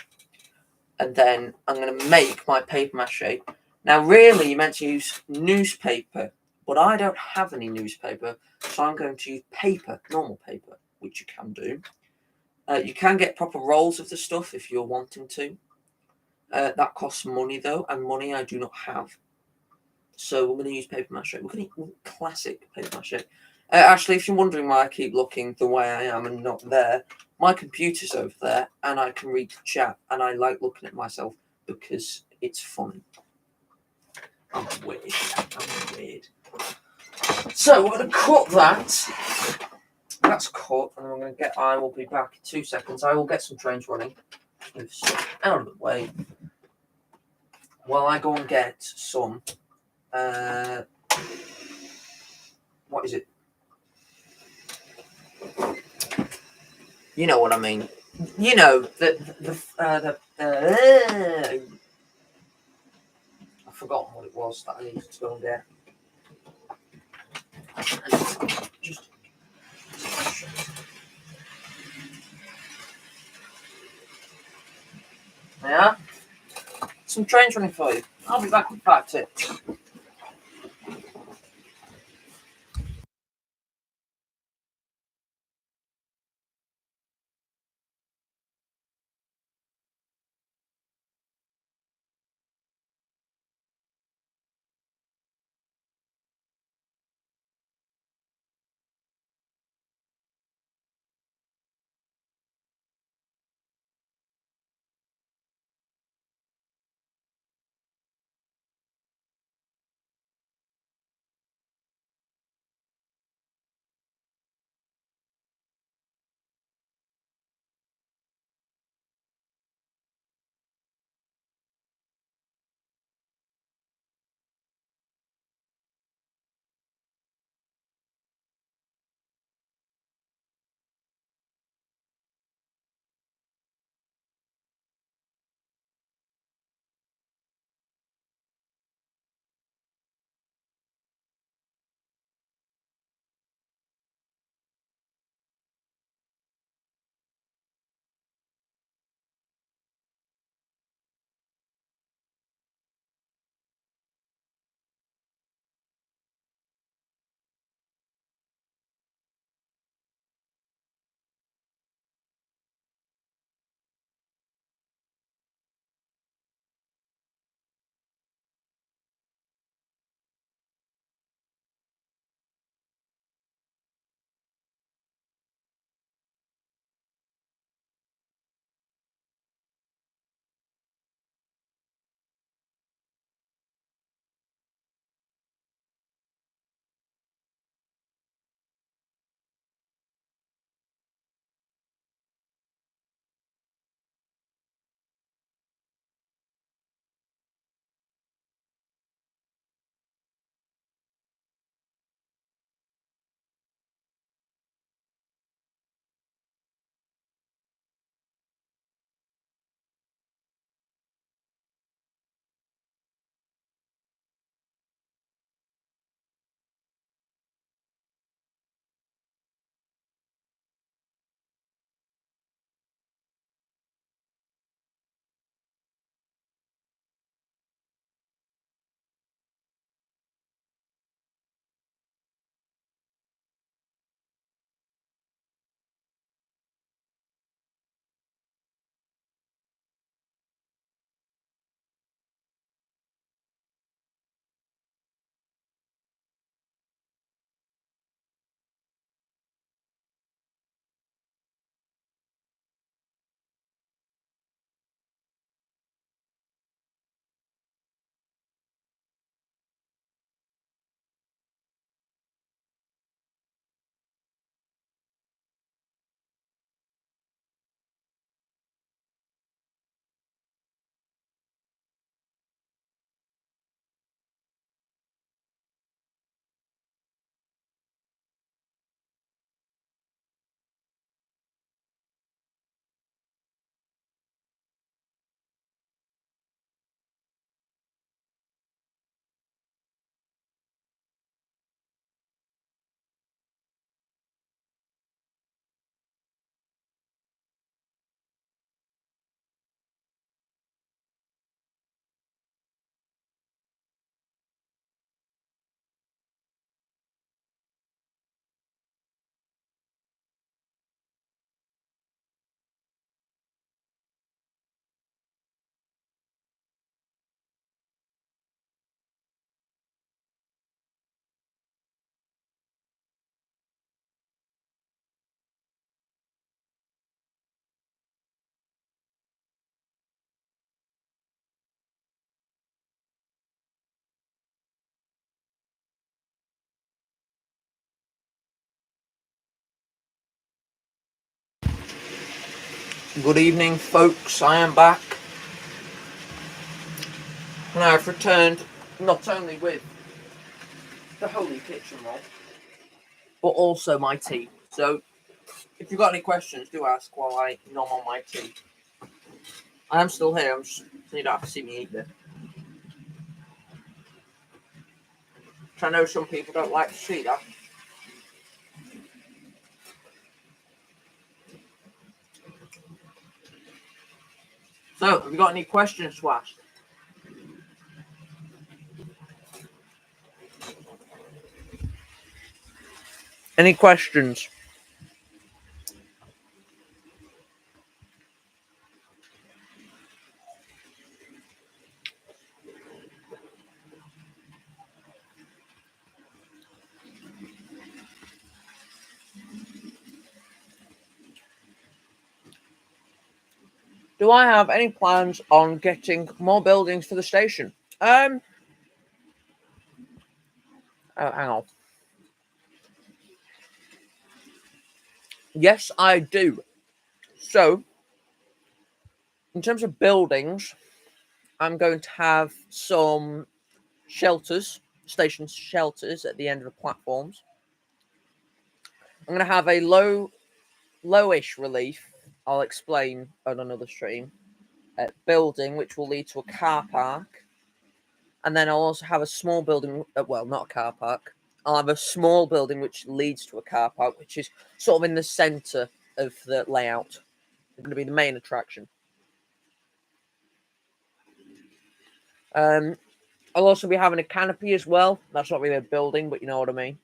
and then I'm gonna make my paper mache. Now, really, you meant to use newspaper, but I don't have any newspaper, so I'm going to use paper, normal paper, which you can do. You can get proper rolls of the stuff if you're wanting to. That costs money, though, and money I do not have. So we're going to use paper mache. We're going to use classic paper mache. Actually, if you're wondering why I keep looking the way I am and not there, My computer's over there, and I can read the chat, and I like looking at myself because it's funny. I'm weird. I'm weird. So we're going to cut that. That's cut, and then we're going to get. I will be back in 2 seconds. I will get some trains running. Move stuff out of the way while I go and get some. What is it? You know what I mean. You know I've forgotten what it was that I needed to go and get. Just yeah. Some trains running for you. I'll be back with part 2. Good evening, folks. I am back. And I've returned not only with the holy kitchen roll, but also my tea. So, if you've got any questions, do ask while I nom on my tea. I am still here. I'm just, you don't have to see me eat it. Which I know some people don't like to see that. So, have you got any questions to ask? Any questions? Do I have any plans on getting more buildings for the station? Oh, hang on. Yes, I do. So, in terms of buildings, I'm going to have some shelters, station shelters at the end of the platforms. I'm going to have a lowish relief. I'll explain on another stream. Building which will lead to a car park, and then I'll also have a small building. Well, not a car park. I'll have a small building which leads to a car park, which is sort of in the centre of the layout. It's going to be the main attraction. I'll also be having a canopy as well. That's not really a building, but you know what I mean.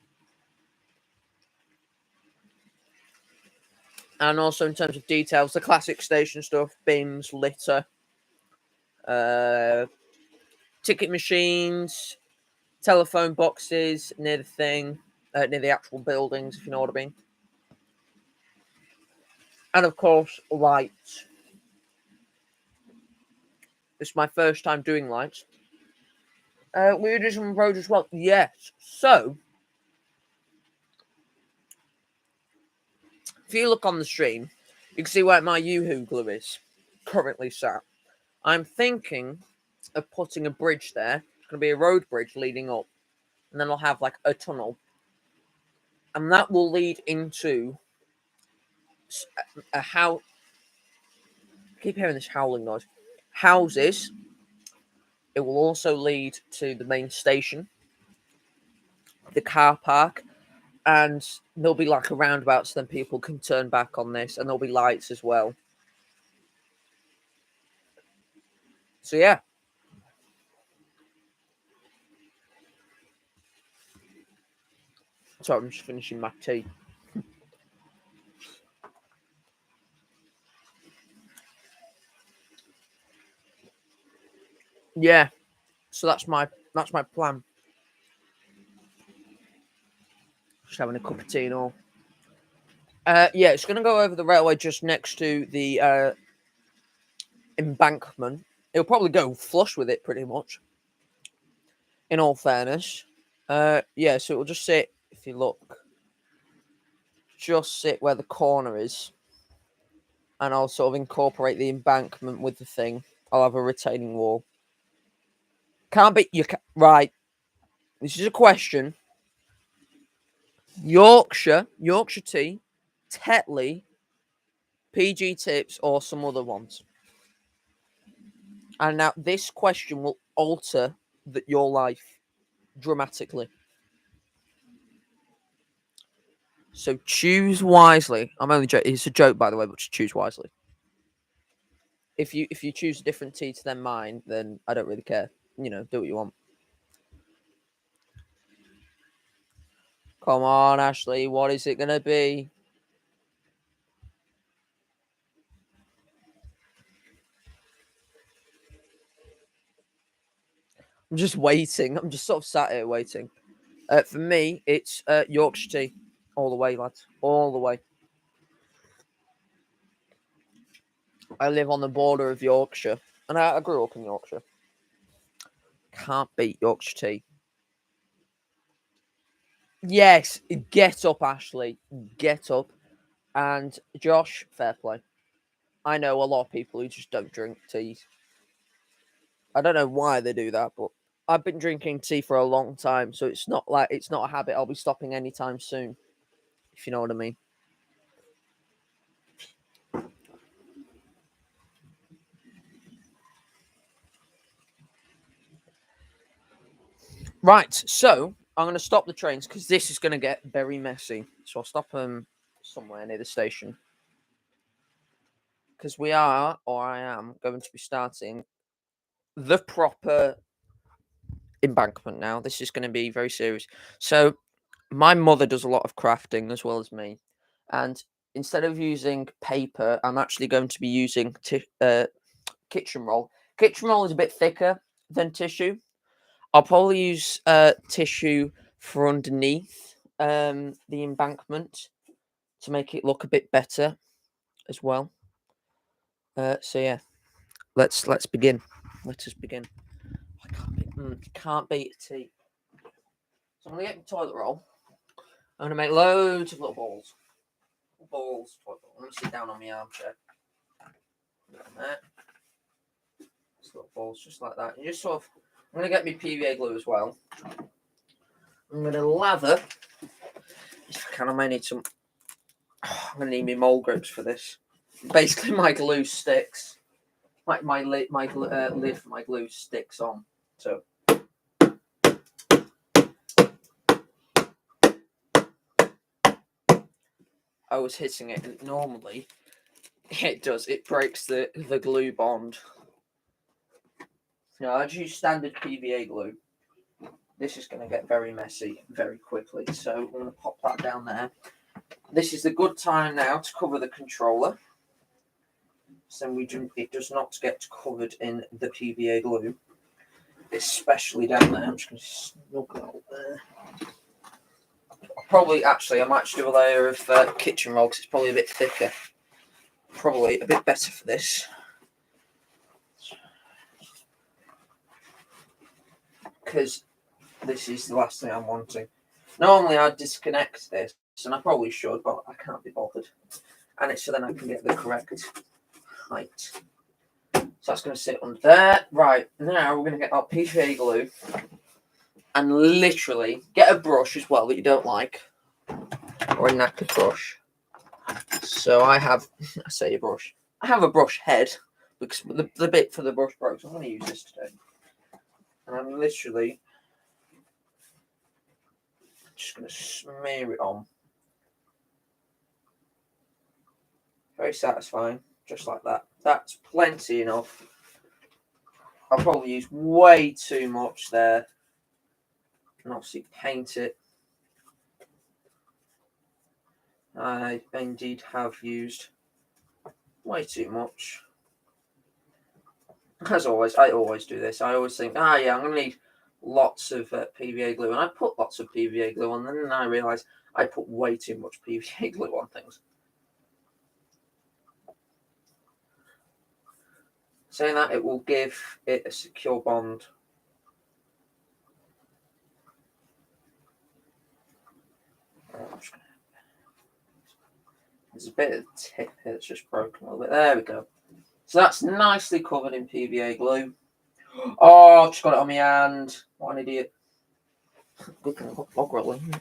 And also in terms of details, the classic station stuff: bins, litter, ticket machines, telephone boxes near the thing, near the actual buildings, if you know what I mean. And of course, lights. This is my first time doing lights. We do some roads as well. Yes. So, if you look on the stream, you can see where my Yoo-hoo glue is currently sat. I'm thinking of putting a bridge there. It's going to be a road bridge leading up. And then I'll have like a tunnel. And that will lead into a house. I keep hearing this howling noise. Houses. It will also lead to the main station, the car park, and there'll be like a roundabout so then people can turn back on this, and there'll be lights as well. So yeah. Sorry, I'm just finishing my tea. Yeah. So that's my plan. Just having a cup of tea and all. Yeah, it's gonna go over the railway just next to the embankment. It'll probably go flush with it pretty much. In all fairness. Yeah, so it will just sit, if you look, just sit where the corner is. And I'll sort of incorporate the embankment with the thing. I'll have a retaining wall. Can't be right. This is a question. Yorkshire tea, Tetley, PG Tips, or some other ones. And now this question will alter your life dramatically. So choose wisely. I'm only joking. It's a joke, by the way, but choose wisely. If you choose a different tea to than mine, then I don't really care. You know, do what you want. Come on, Ashley. What is it gonna be? I'm just waiting. I'm just sort of sat here waiting. For me, it's Yorkshire tea. All the way, lads. All the way. I live on the border of Yorkshire. And I grew up in Yorkshire. Can't beat Yorkshire tea. Yes, get up, Ashley. Get up. And Josh, fair play. I know a lot of people who just don't drink tea. I don't know why they do that, but I've been drinking tea for a long time, so it's not a habit I'll be stopping anytime soon, if you know what I mean. Right, so I'm going to stop the trains because this is going to get very messy. So I'll stop them somewhere near the station because I am going to be starting the proper embankment now. This is going to be very serious. So my mother does a lot of crafting as well as me, and instead of using paper, I'm actually going to be using kitchen roll. Kitchen roll is a bit thicker than tissue. I'll probably use tissue for underneath the embankment to make it look a bit better as well. So yeah, let's begin. Let us begin. I can't beat a tea. So I'm gonna get my toilet roll. I'm gonna make loads of little balls. Balls. Toilet roll. I'm gonna sit down on my armchair. There. Just little balls, just like that. And just sort of. I'm gonna get my PVA glue as well. I'm gonna lather. If I can, I may need some. I'm gonna need my mole grips for this. Basically, my glue sticks. My lid for my glue sticks on. So. I was hitting it, and normally it does. It breaks the glue bond. No, I just use standard PVA glue. This is going to get very messy very quickly, so I'm going to pop that down there. This is the good time now to cover the controller, so it does not get covered in the PVA glue, especially down there. I'm just going to snug that up there. I might just do a layer of kitchen roll because it's probably a bit thicker. Probably a bit better for this. Because this is the last thing I'm wanting. Normally I'd disconnect this, and I probably should, but I can't be bothered. And it's so then I can get the correct height. So that's going to sit under there. Right, now we're going to get our PVA glue and literally get a brush as well that you don't like, or a knackered brush. So I have a brush. I have a brush head because the bit for the brush broke, so I'm going to use this today. And I'm literally just going to smear it on. Very satisfying, just like that. That's plenty enough. I'll probably use way too much there. And obviously paint it. I indeed have used way too much. As always, I always do this. I always think, I'm going to need lots of PVA glue. And I put lots of PVA glue on, and then I realise I put way too much PVA glue on things. Saying that, it will give it a secure bond. There's a bit of the tip here that's just broken a little bit. There we go. So that's nicely covered in PVA glue. Oh, I've just got it on my hand. What an idiot. Good thing I've got bog rolling.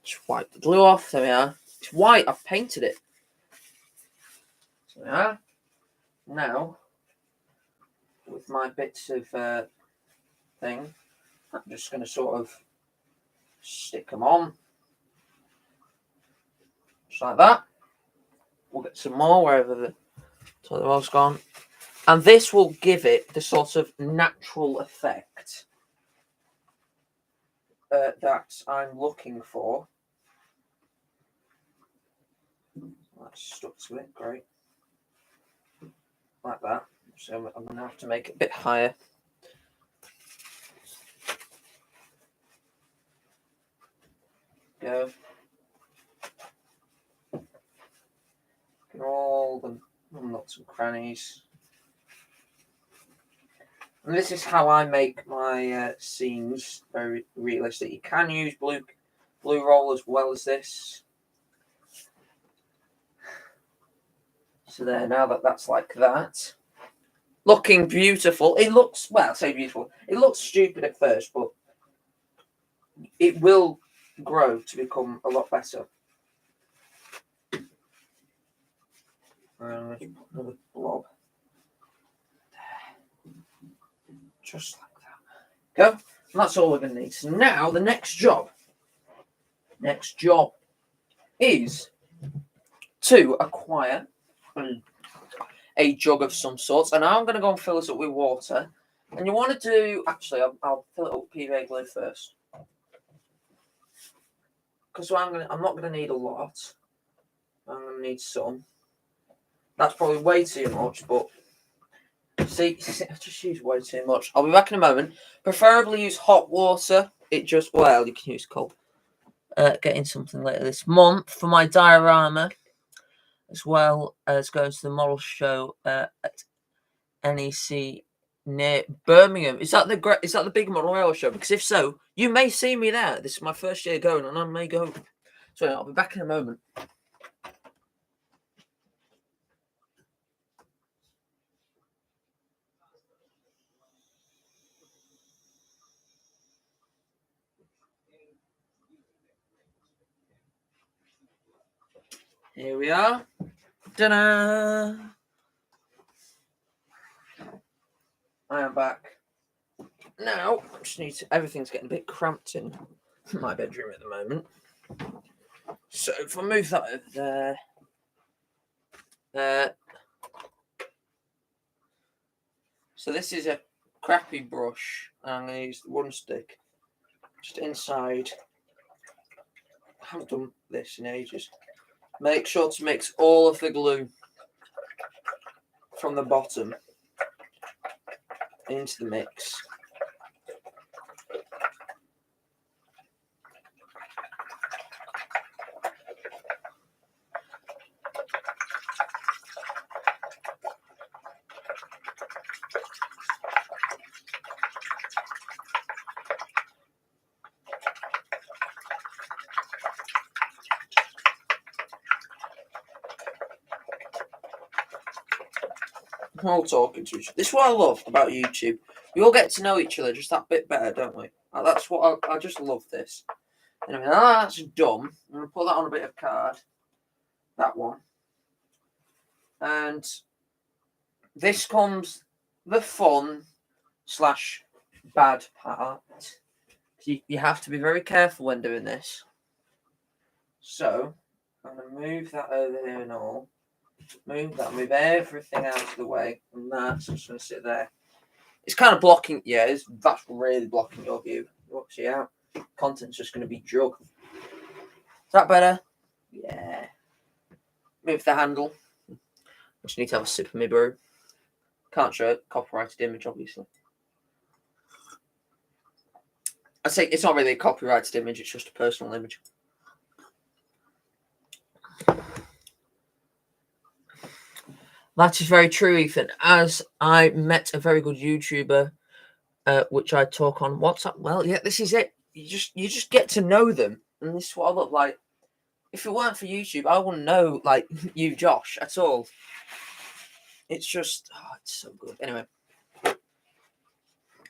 Just wipe the glue off. There we are. It's white. I've painted it. So there we are. Now, with my bits of thing, I'm just going to sort of stick them on. Just like that. We'll get some more wherever the toilet roll's gone. And this will give it the sort of natural effect that I'm looking for. That's stuck to it, great. Like that. So I'm going to have to make it a bit higher. Go. Get all the nuts and crannies. And this is how I make my scenes very realistic. You can use blue roll as well as this. So there, now that's like that. Looking beautiful. It looks, well, I say beautiful. It looks stupid at first, but it will grow to become a lot better. Let's put another blob. Just like that. Go. And that's all we're going to need. So now the next job is to acquire a jug of some sort. And I'm going to go and fill this up with water. And you want to do, actually, I'll fill it up with PVA glue first. Because I'm not going to need a lot. I'm going to need some. That's probably way too much, but see, I just use way too much. I'll be back in a moment. Preferably use hot water. It just, well, you can use cold. Getting something later this month for my diorama, as well as going to the model show at NEC near Birmingham. Is that the big model rail show? Because if so, you may see me there. This is my first year going, and I may go. So I'll be back in a moment. Here we are. Ta-da! I am back. Now, I just need to, everything's getting a bit cramped in my bedroom at the moment. So if I move that over there. So this is a crappy brush. I'm going to use the one stick just inside. I haven't done this in ages. Make sure to mix all of the glue from the bottom into the mix. We're all talking to each other. This is what I love about YouTube. We all get to know each other just that bit better, don't we? That's what I just love this. Anyway, that's dumb. I'm going to put that on a bit of card. That one. And this comes the fun / bad part. You have to be very careful when doing this. So, I'm going to move that over here and all. Move everything out of the way. And that's just going to sit there. It's kind of blocking, yeah, that's really blocking your view. See out. Content's just going to be jug. Is that better? Yeah. Move the handle. I just need to have a sip of my brew. Can't show it. Copyrighted image, obviously. I say it's not really a copyrighted image, it's just a personal image. That is very true, Ethan. As I met a very good YouTuber, which I talk on WhatsApp. Well, yeah, this is it. You just get to know them, and this is what I look like. If it weren't for YouTube, I wouldn't know like you, Josh, at all. It's just, it's so good. Anyway,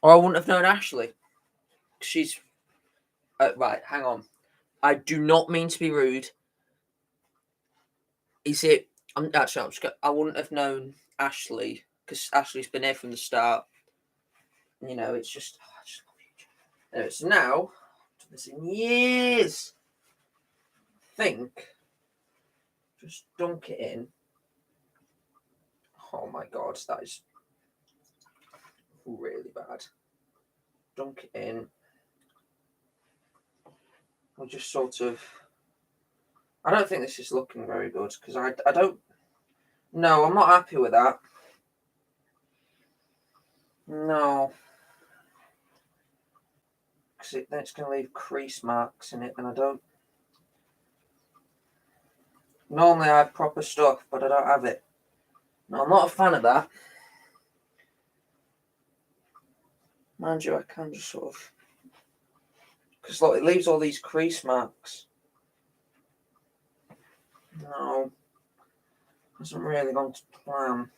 or I wouldn't have known Ashley. She's right. Hang on. I do not mean to be rude. Is it? I wouldn't have known Ashley because Ashley's been here from the start. You know, it's just, I just love YouTube. Anyway, so now, I've done this in years. Just dunk it in. Oh my god, that is really bad. Dunk it in. I'll just sort of. I don't think this is looking very good because I don't. No, I'm not happy with that. No. Because then it's going to leave crease marks in it, and I don't. Normally I have proper stuff, but I don't have it. No, I'm not a fan of that. Mind you, I can just sort of. Because look, it leaves all these crease marks. No. Hasn't really gone to plan.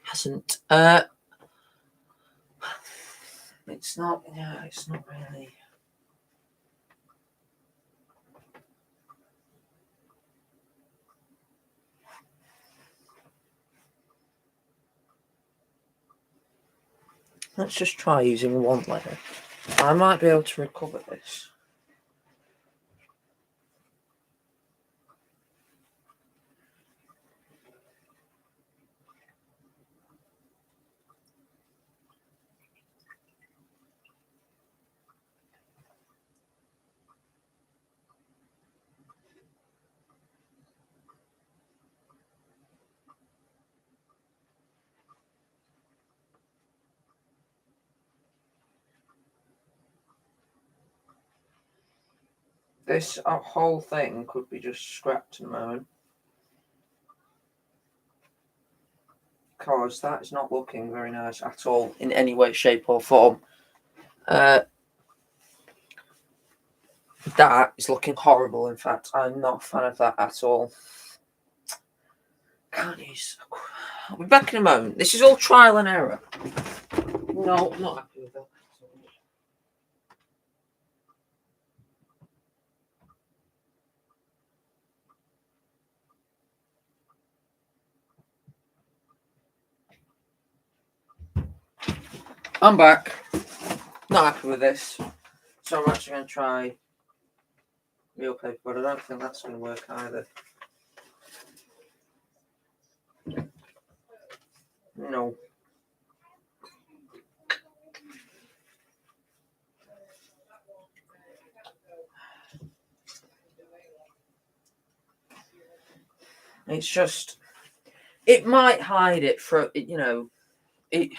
Hasn't. It's not. Yeah, it's not really. Let's just try using one layer. I might be able to recover this. This whole thing could be just scrapped in a moment. Because that is not looking very nice at all in any way, shape, or form. That is looking horrible. In fact, I'm not a fan of that at all. Can't use. I'll be back in a moment. This is all trial and error. No, not happy with that. I'm back. Not happy with this. So I'm actually going to try real paper, but I don't think that's going to work either. No. It's just, it might hide it for, you know, I don't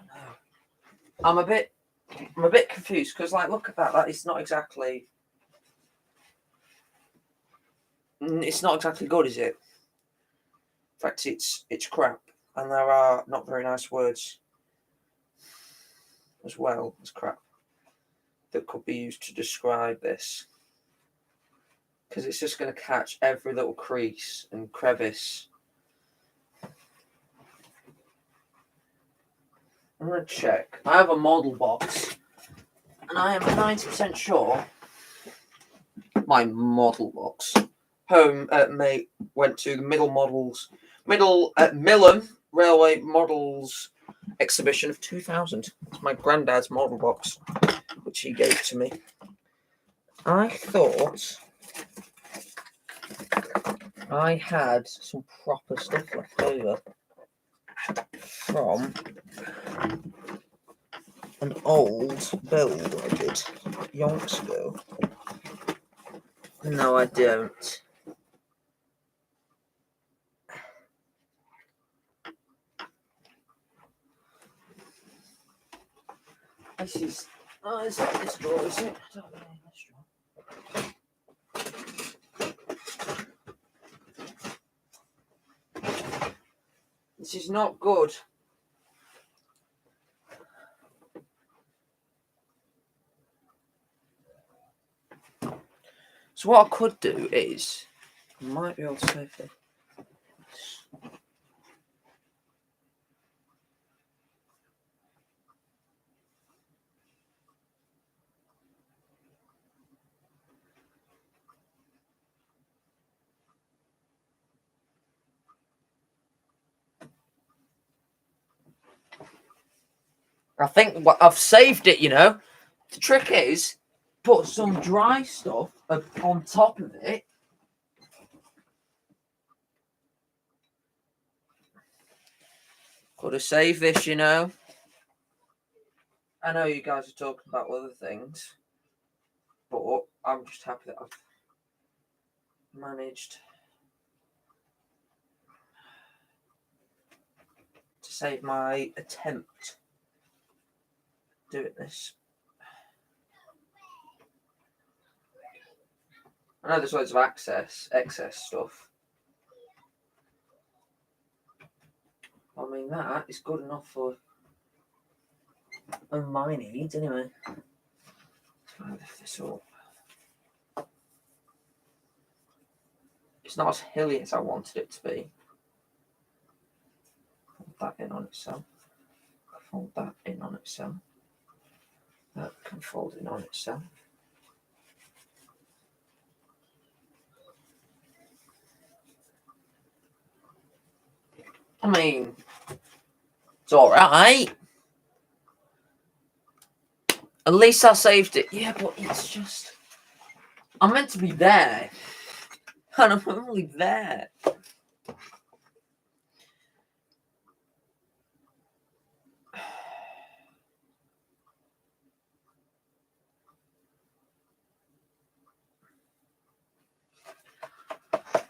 know. I'm a bit confused because, like, look at that. That is not exactly. It's not exactly good, is it? In fact, it's crap, and there are not very nice words as well as crap that could be used to describe this. Because it's just going to catch every little crease and crevice. I'm going to check. I have a model box, and I am 90% sure my model box home mate went to the Millom Railway Models exhibition of 2000. It's my granddad's model box, which he gave to me. I thought I had some proper stuff left over from an old build I did yonks ago. No, I don't. This is. Oh, is that this drawer, is it? I don't know. This drawer. This is not good. So what I could do is, I might be able to save it. I think I've saved it, you know. The trick is put some dry stuff on top of it. Could have saved this, you know. I know you guys are talking about other things, but I'm just happy that I've managed to save my attempt doing this. I know there's loads of excess stuff. I mean, that is good enough for of my needs, anyway. Let's lift this up. It's not as hilly as I wanted it to be. Fold that in on itself. Fold that in on itself. That can fold in on itself. I mean, it's alright. At least I saved it. Yeah, but it's just... I'm meant to be there. And I'm only there.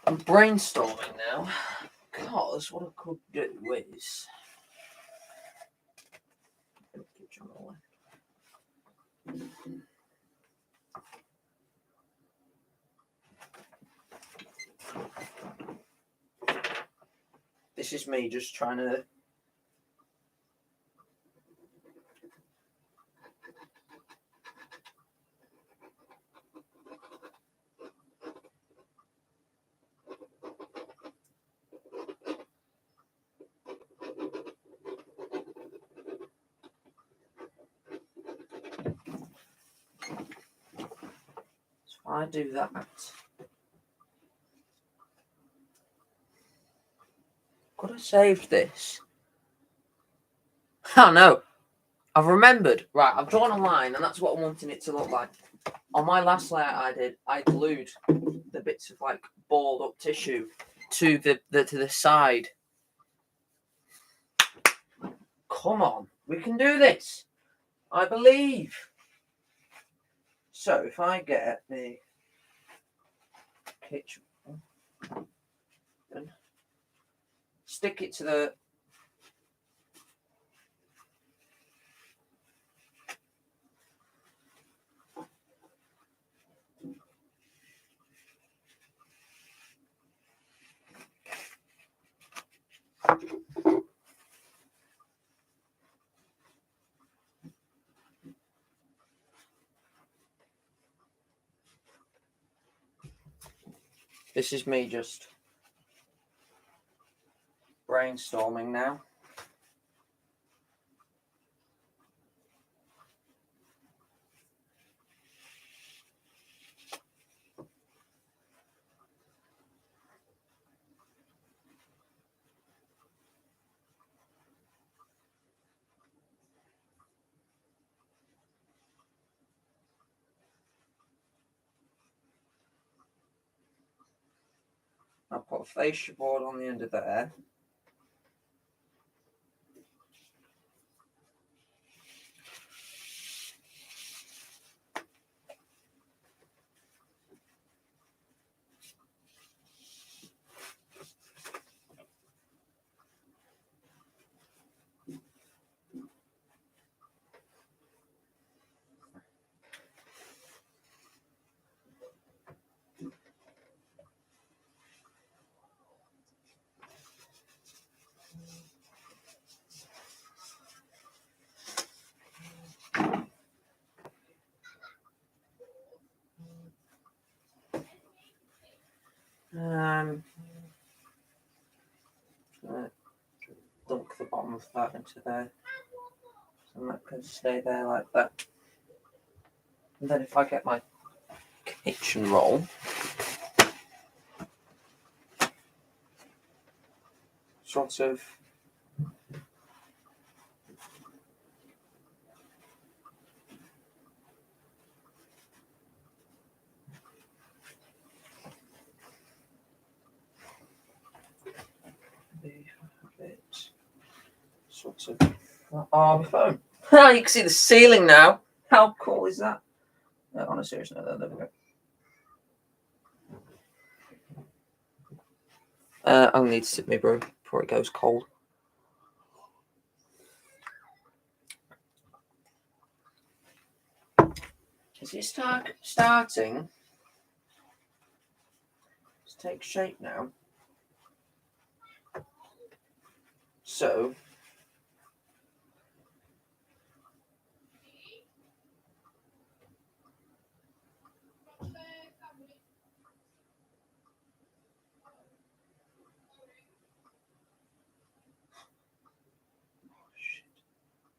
I'm brainstorming now. Because what I could do is... This is me just trying to... So I do that. Could have saved this. Oh no. I've remembered. Right, I've drawn a line and that's what I'm wanting it to look like. On my last layout I did, I glued the bits of like balled up tissue to the side. Come on, we can do this. I believe. So if I get the kitchen and stick it to the This is me just brainstorming now. I'll put a fascia board on the end of there. Dunk the bottom of that into there. And that can stay there like that. And then if I get my kitchen roll, sort of my phone. You can see the ceiling now. How cool is that? On a serious note, there we go. I'll need to sip my brew before it goes cold. Is it starting to take shape now? So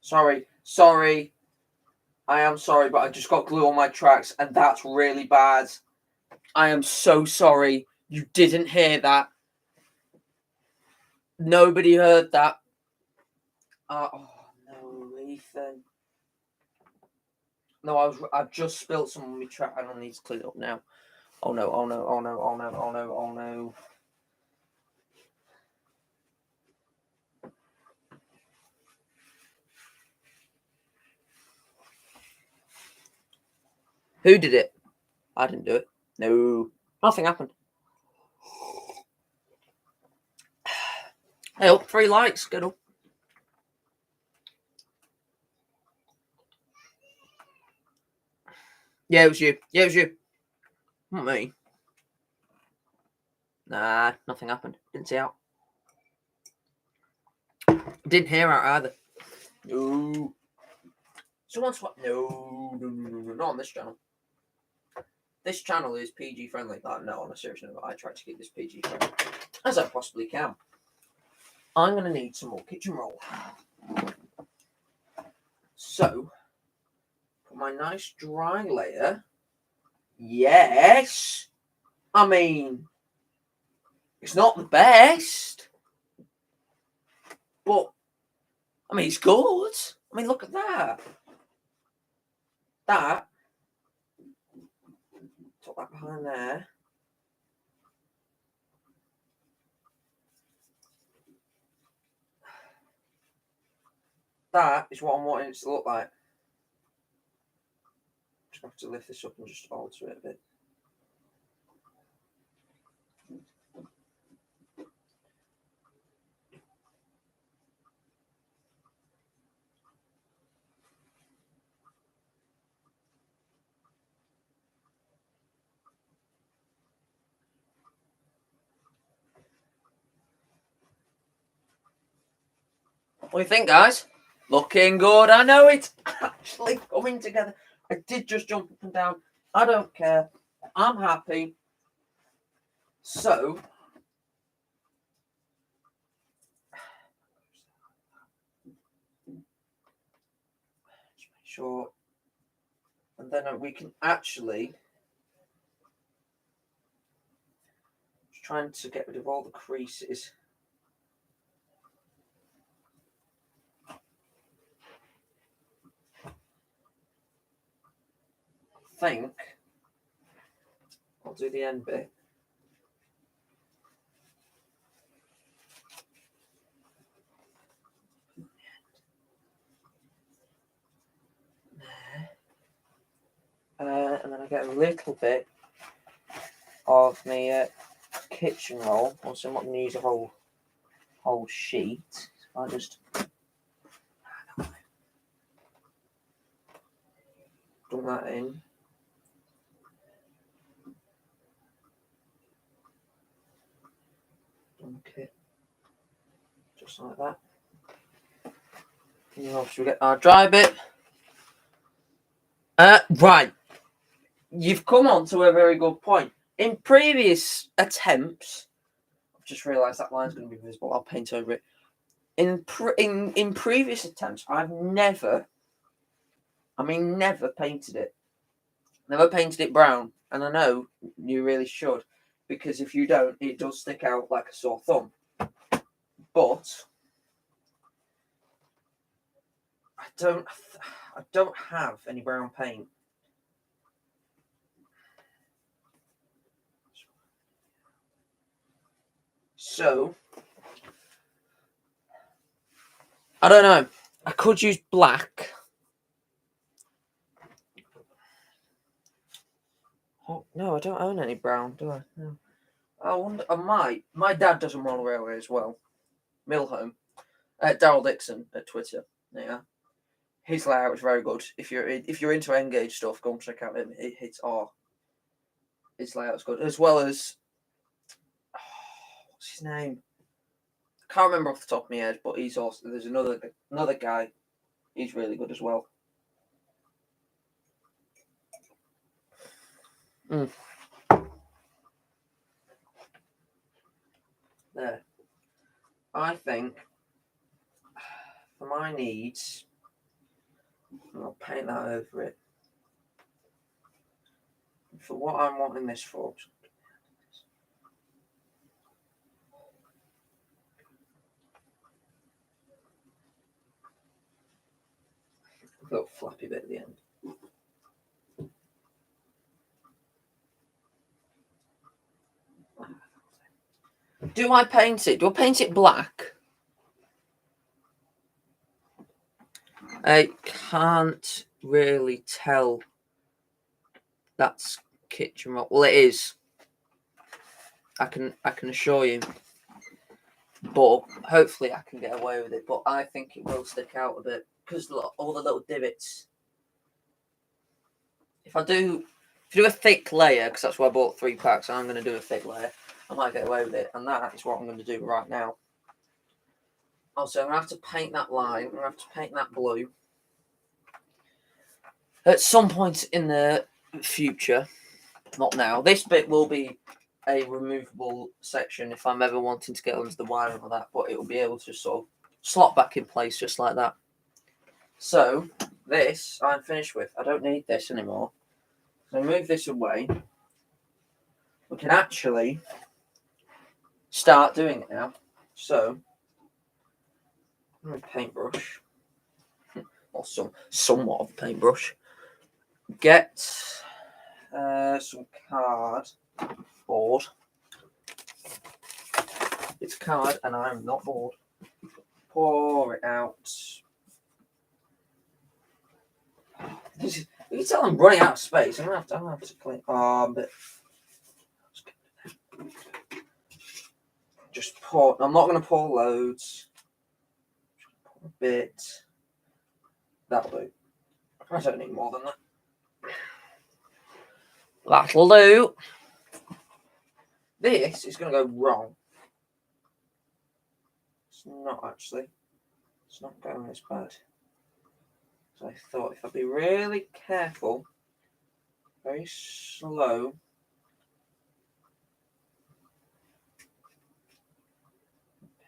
Sorry. I am sorry, but I just got glue on my tracks, and that's really bad. I am so sorry. You didn't hear that. Nobody heard that. Oh no, Ethan. No, I've just spilled some on my track, and I need to clean it up now. Oh no! Who did it? I didn't do it. No, nothing happened. Hey, up 3 likes. Good up. Yeah, it was you. Not me. Nah, nothing happened. Didn't see out. Didn't hear out either. No. Someone swap. No, not on this channel. This channel is PG friendly. No, on a serious note, I try to keep this PG friendly as I possibly can. I'm going to need some more kitchen roll. So, for my nice dry layer, yes. I mean, it's not the best, but I mean, it's good. I mean, look at that. Put that behind there. That is what I'm wanting it to look like. Just have to lift this up and just alter it a bit. What do you think, guys? Looking good. I know it's actually coming together. I did just jump up and down. I don't care. I'm happy. So, just make sure. And then we can actually. Just trying to get rid of all the creases. I think I'll do the end bit. And then I get a little bit of my kitchen roll. Also, I'm not going to use a whole sheet. So I just dump that in. Dunk it just like that. And then obviously we get our dry bit. Right. You've come on to a very good point. In previous attempts, I've just realised that line's going to be visible. I'll paint over it. In previous attempts, I've never painted it. Never painted it brown. And I know you really should, because if you don't, it does stick out like a sore thumb. But I don't have any brown paint. So I don't know. I could use black. Oh no, I don't own any brown, do I? No. I wonder. I might. My dad does a model railway as well. Millhome. Daryl Dixon at Twitter. Yeah. His layout is very good. If you're into Engage stuff, go and check out him. His layout's good, as well as what's his name? I can't remember off the top of my head, but he's also there's another guy. He's really good as well. There. I think for my needs, paint that over it. For what I'm wanting this for. A little flappy bit at the end. Do I paint it? Do I paint it black? I can't really tell. That's kitchen rock. Well, it is. I can assure you. But hopefully I can get away with it. But I think it will stick out a bit because all the little divots. If you do a thick layer, because that's why I bought 3 packs, I'm going to do a thick layer. I might get away with it, and that is what I'm going to do right now. Also, I'm going to have to paint that line. I'm going to have to paint that blue at some point in the future. Not now. This bit will be a removable section if I'm ever wanting to get under the wiring or that, but it will be able to sort of slot back in place just like that. So this I'm finished with. I don't need this anymore. So move this away. We can actually start doing it now. So paintbrush, or somewhat of a paintbrush. Get some cardboard. It's card, and I'm not bored. Pour it out. You can tell I'm running out of space. I'm gonna have to clean. But just pour. I'm not gonna pour loads. Pour a bit. That'll do. I don't need more than that. That'll do. This is gonna go wrong. It's not actually. It's not going as bad. So I thought if I'd be really careful, very slow,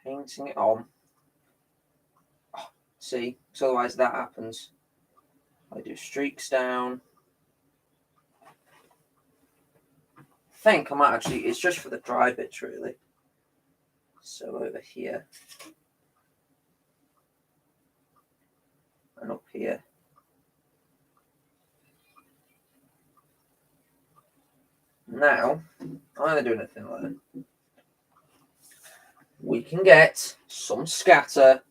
painting it on. Oh, see, so otherwise that happens. I do streaks down. I think I might actually, it's just for the dry bits really. So over here. And up here. Now, I'm going to do anything like that. We can get some scatter.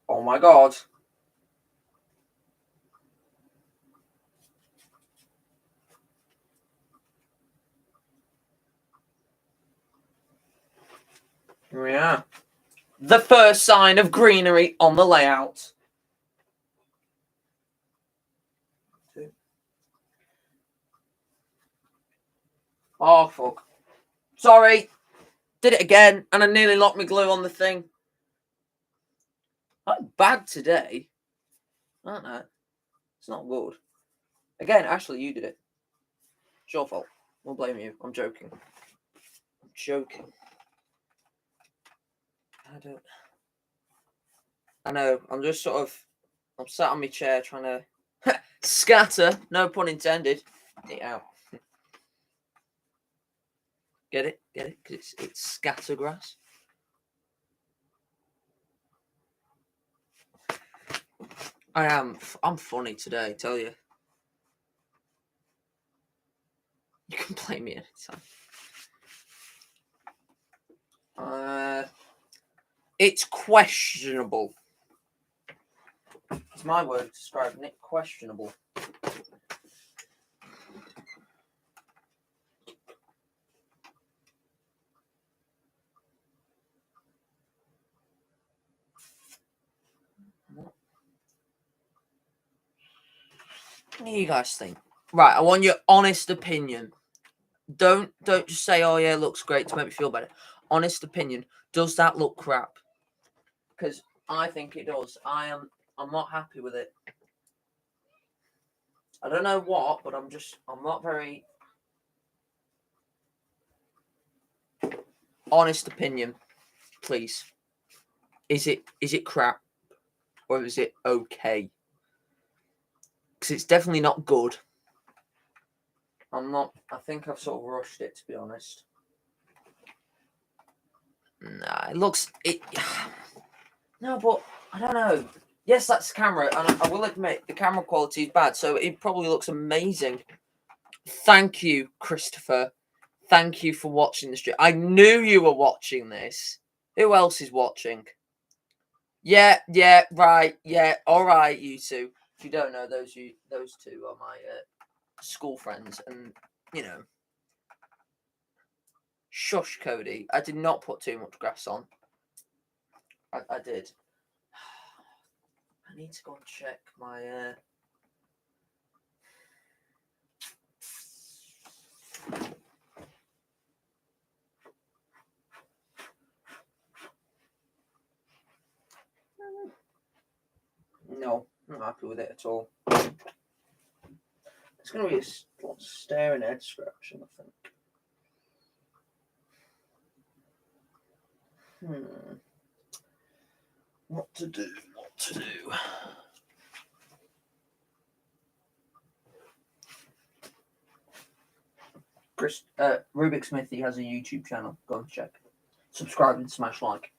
Oh my god. Here we are. The first sign of greenery on the layout. Oh, fuck. Sorry. Did it again, and I nearly locked my glue on the thing. I'm bad today. Aren't I? It's not good. Again, Ashley, you did it. It's your fault. We'll blame you. I'm joking. I'm joking. I know. I'm just sort of... I'm sat on my chair trying to... scatter. No pun intended. Get out. Get it? Get it? Because it's scattergrass. I'm funny today, I tell you. You can blame me anytime. It's questionable. It's my word describing it. Questionable. What do you guys think? Right, I want your honest opinion. Don't just say, oh yeah, it looks great to make me feel better. Honest opinion. Does that look crap? Because I think it does. I'm not happy with it. I don't know what, but I'm not very honest opinion, please. Is it crap or is it okay? because it's definitely not good. I think I've sort of rushed it, to be honest. Nah, no, but I don't know. Yes, that's the camera, and I will admit the camera quality is bad, so it probably looks amazing. Thank you, Christopher. Thank you for watching the stream. I knew you were watching this. Who else is watching? Yeah, right, yeah, all right, you two. If you don't know, those two are my school friends, and shush, Cody. I did not put too much grass on. I did. I need to go and check my. No, I'm not happy with it at all. It's going to be a staring head scratching, I think. What to do? Chris, Rubik Smithy has a YouTube channel. Go and check. Subscribe and smash like.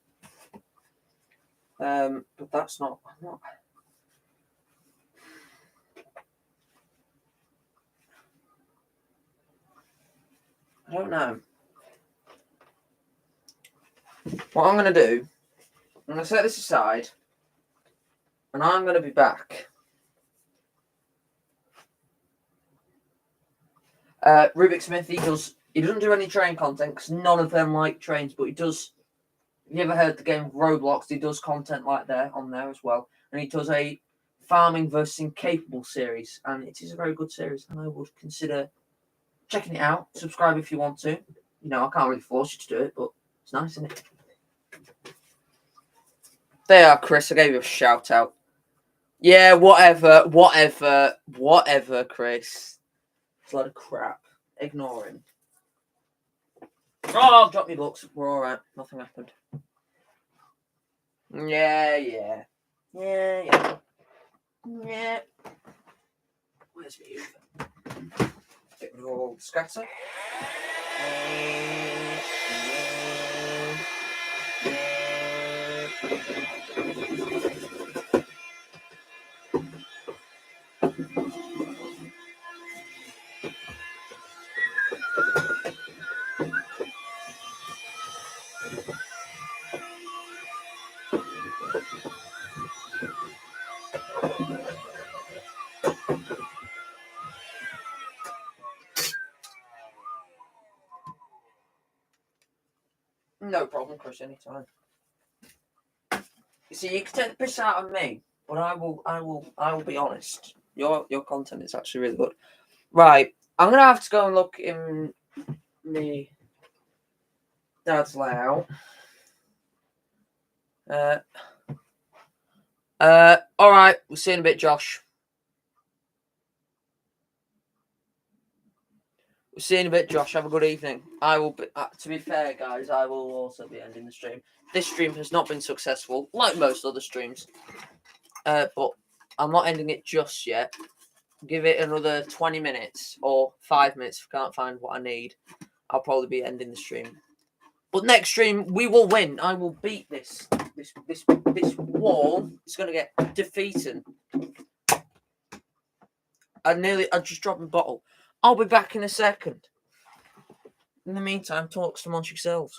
But that's not. I don't know. What I'm going to do, I'm going to set this aside, and I'm going to be back. Rubik Smith, he doesn't do any train content because none of them like trains, but he does. Have you ever heard the game Roblox? He does content like that on there as well, and he does a Farming versus Incapable series, and it is a very good series, and I would consider checking it out. Subscribe if you want to. I can't really force you to do it, but it's nice, isn't it? There are, Chris. I gave you a shout out. Yeah, whatever, Chris. It's a lot of crap. Ignore him. Oh, drop me books. We're all right. Nothing happened. Yeah. Where's my Uber? Get rid of all the scatter. No problem, Chris. Anytime. You see, you can take the piss out of me, but I will be honest. Your content is actually really good. Right, I'm gonna have to go and look in me dad's layout. All right. We'll see you in a bit, Josh. We'll see you in a bit, Josh. Have a good evening. I will be, to be fair, guys, I will also be ending the stream. This stream has not been successful, like most other streams. But I'm not ending it just yet. Give it another 20 minutes or 5 minutes if I can't find what I need. I'll probably be ending the stream. But next stream, we will win. I will beat this wall. It's going to get defeated. I just dropped my bottle. I'll be back in a second. In the meantime, talk amongst yourselves.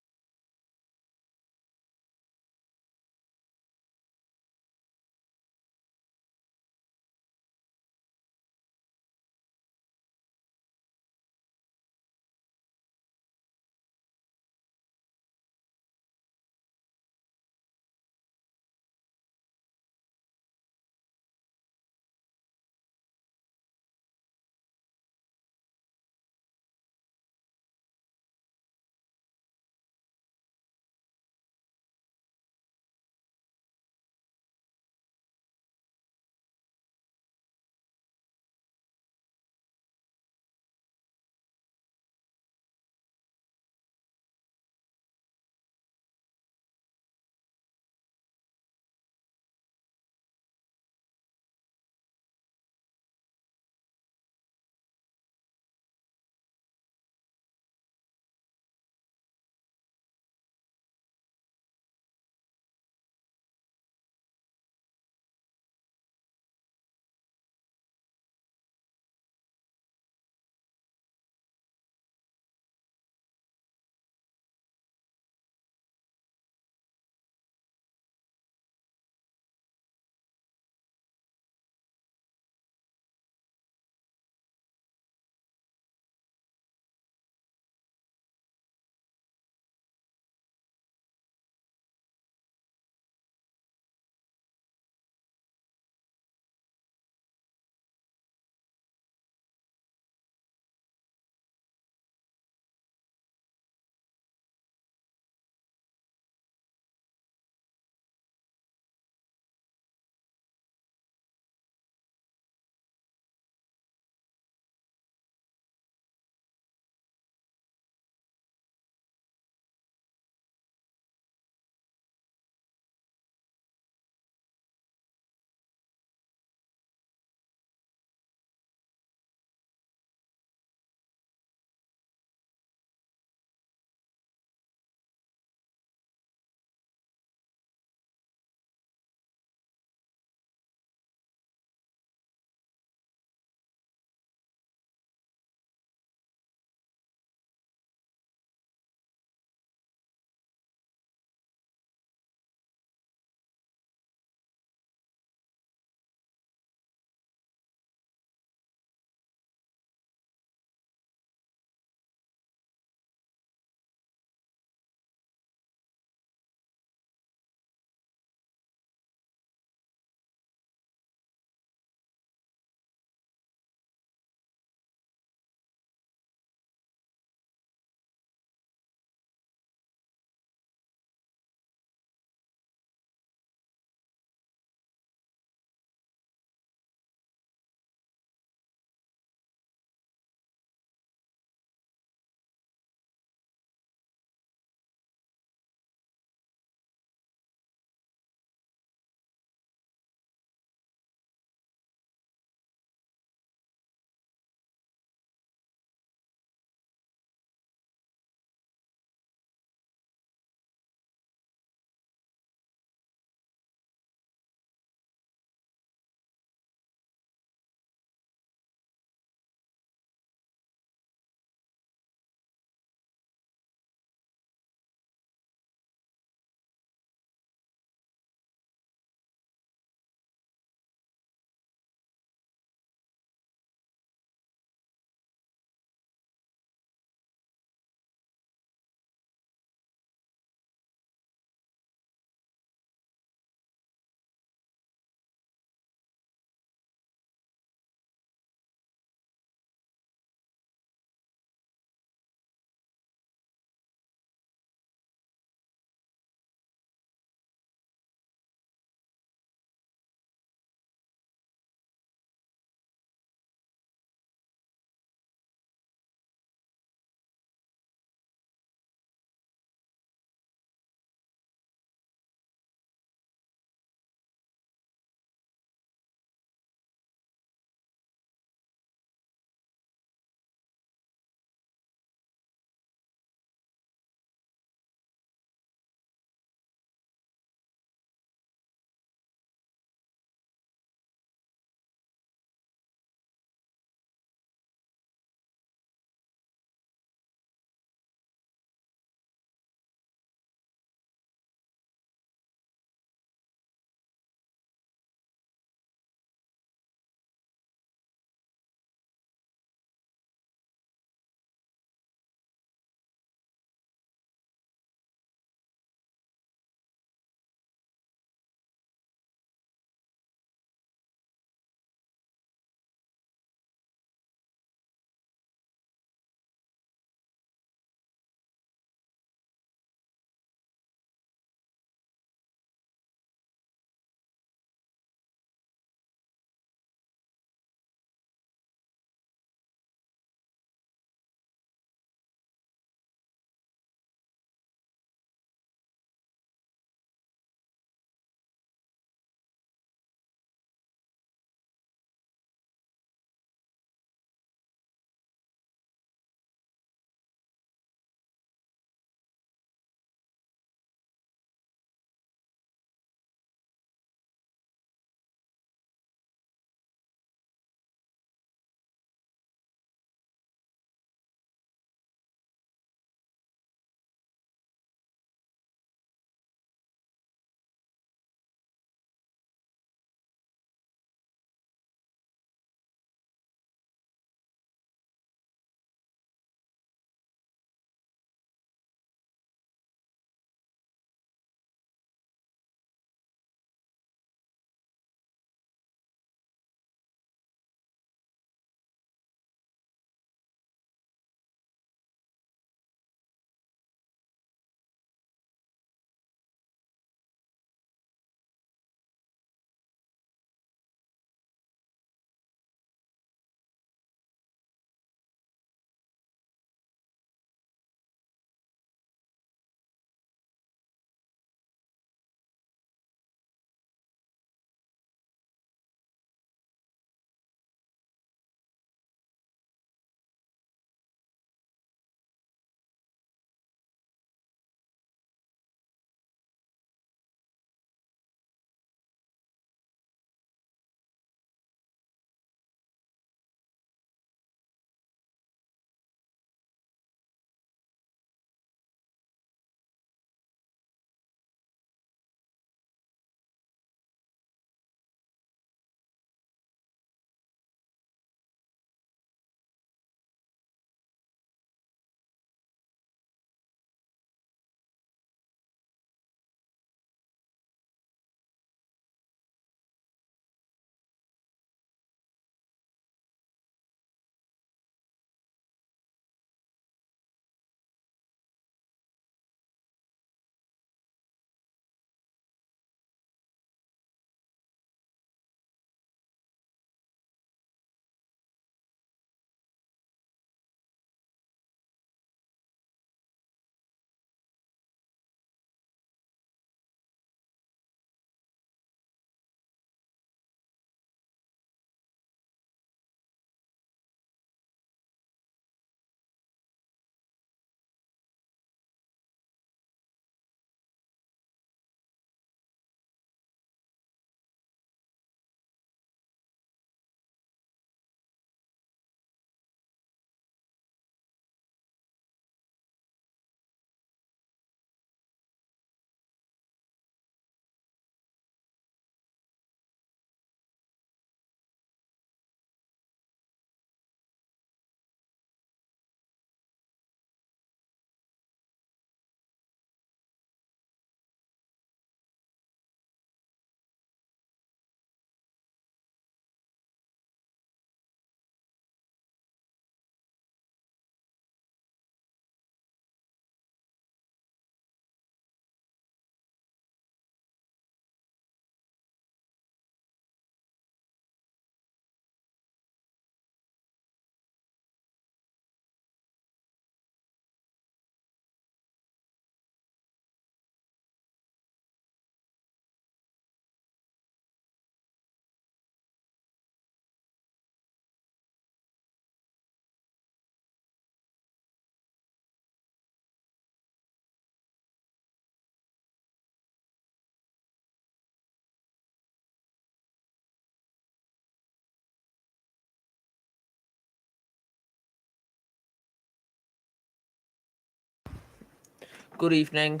good evening.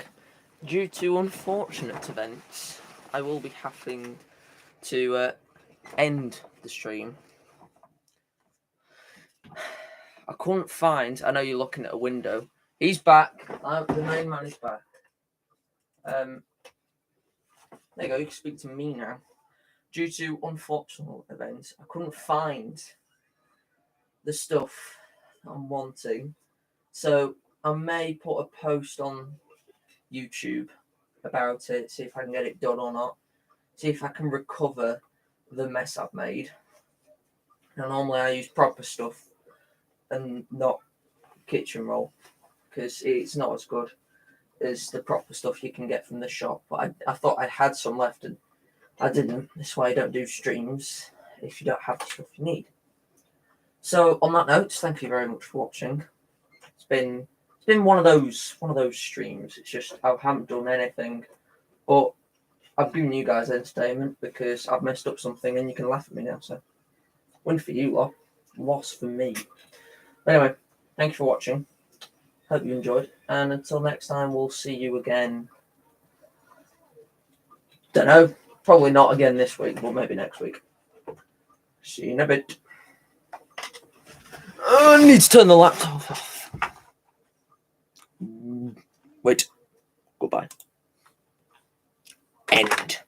Due to unfortunate events, I will be having to end the stream. I couldn't find. I know you're looking at a window. He's back. The main man is back. There you go. You can speak to me now. Due to unfortunate events, I couldn't find the stuff I'm wanting. So I may put a post on YouTube about it, see if I can get it done or not. See if I can recover the mess I've made. Now, normally I use proper stuff and not kitchen roll because it's not as good as the proper stuff you can get from the shop. But I thought I had some left and I didn't. That's why I don't do streams if you don't have the stuff you need. So on that note, thank you very much for watching. It's been one of those streams. It's just I haven't done anything, but I've given you guys entertainment because I've messed up something and you can laugh at me now. So win for you lot, loss for me. But anyway, thank you for watching. Hope you enjoyed, and until next time, we'll see you again. Don't know. Probably not again this week, but maybe next week. See you in a bit. I need to turn the laptop off. Wait. Goodbye. End.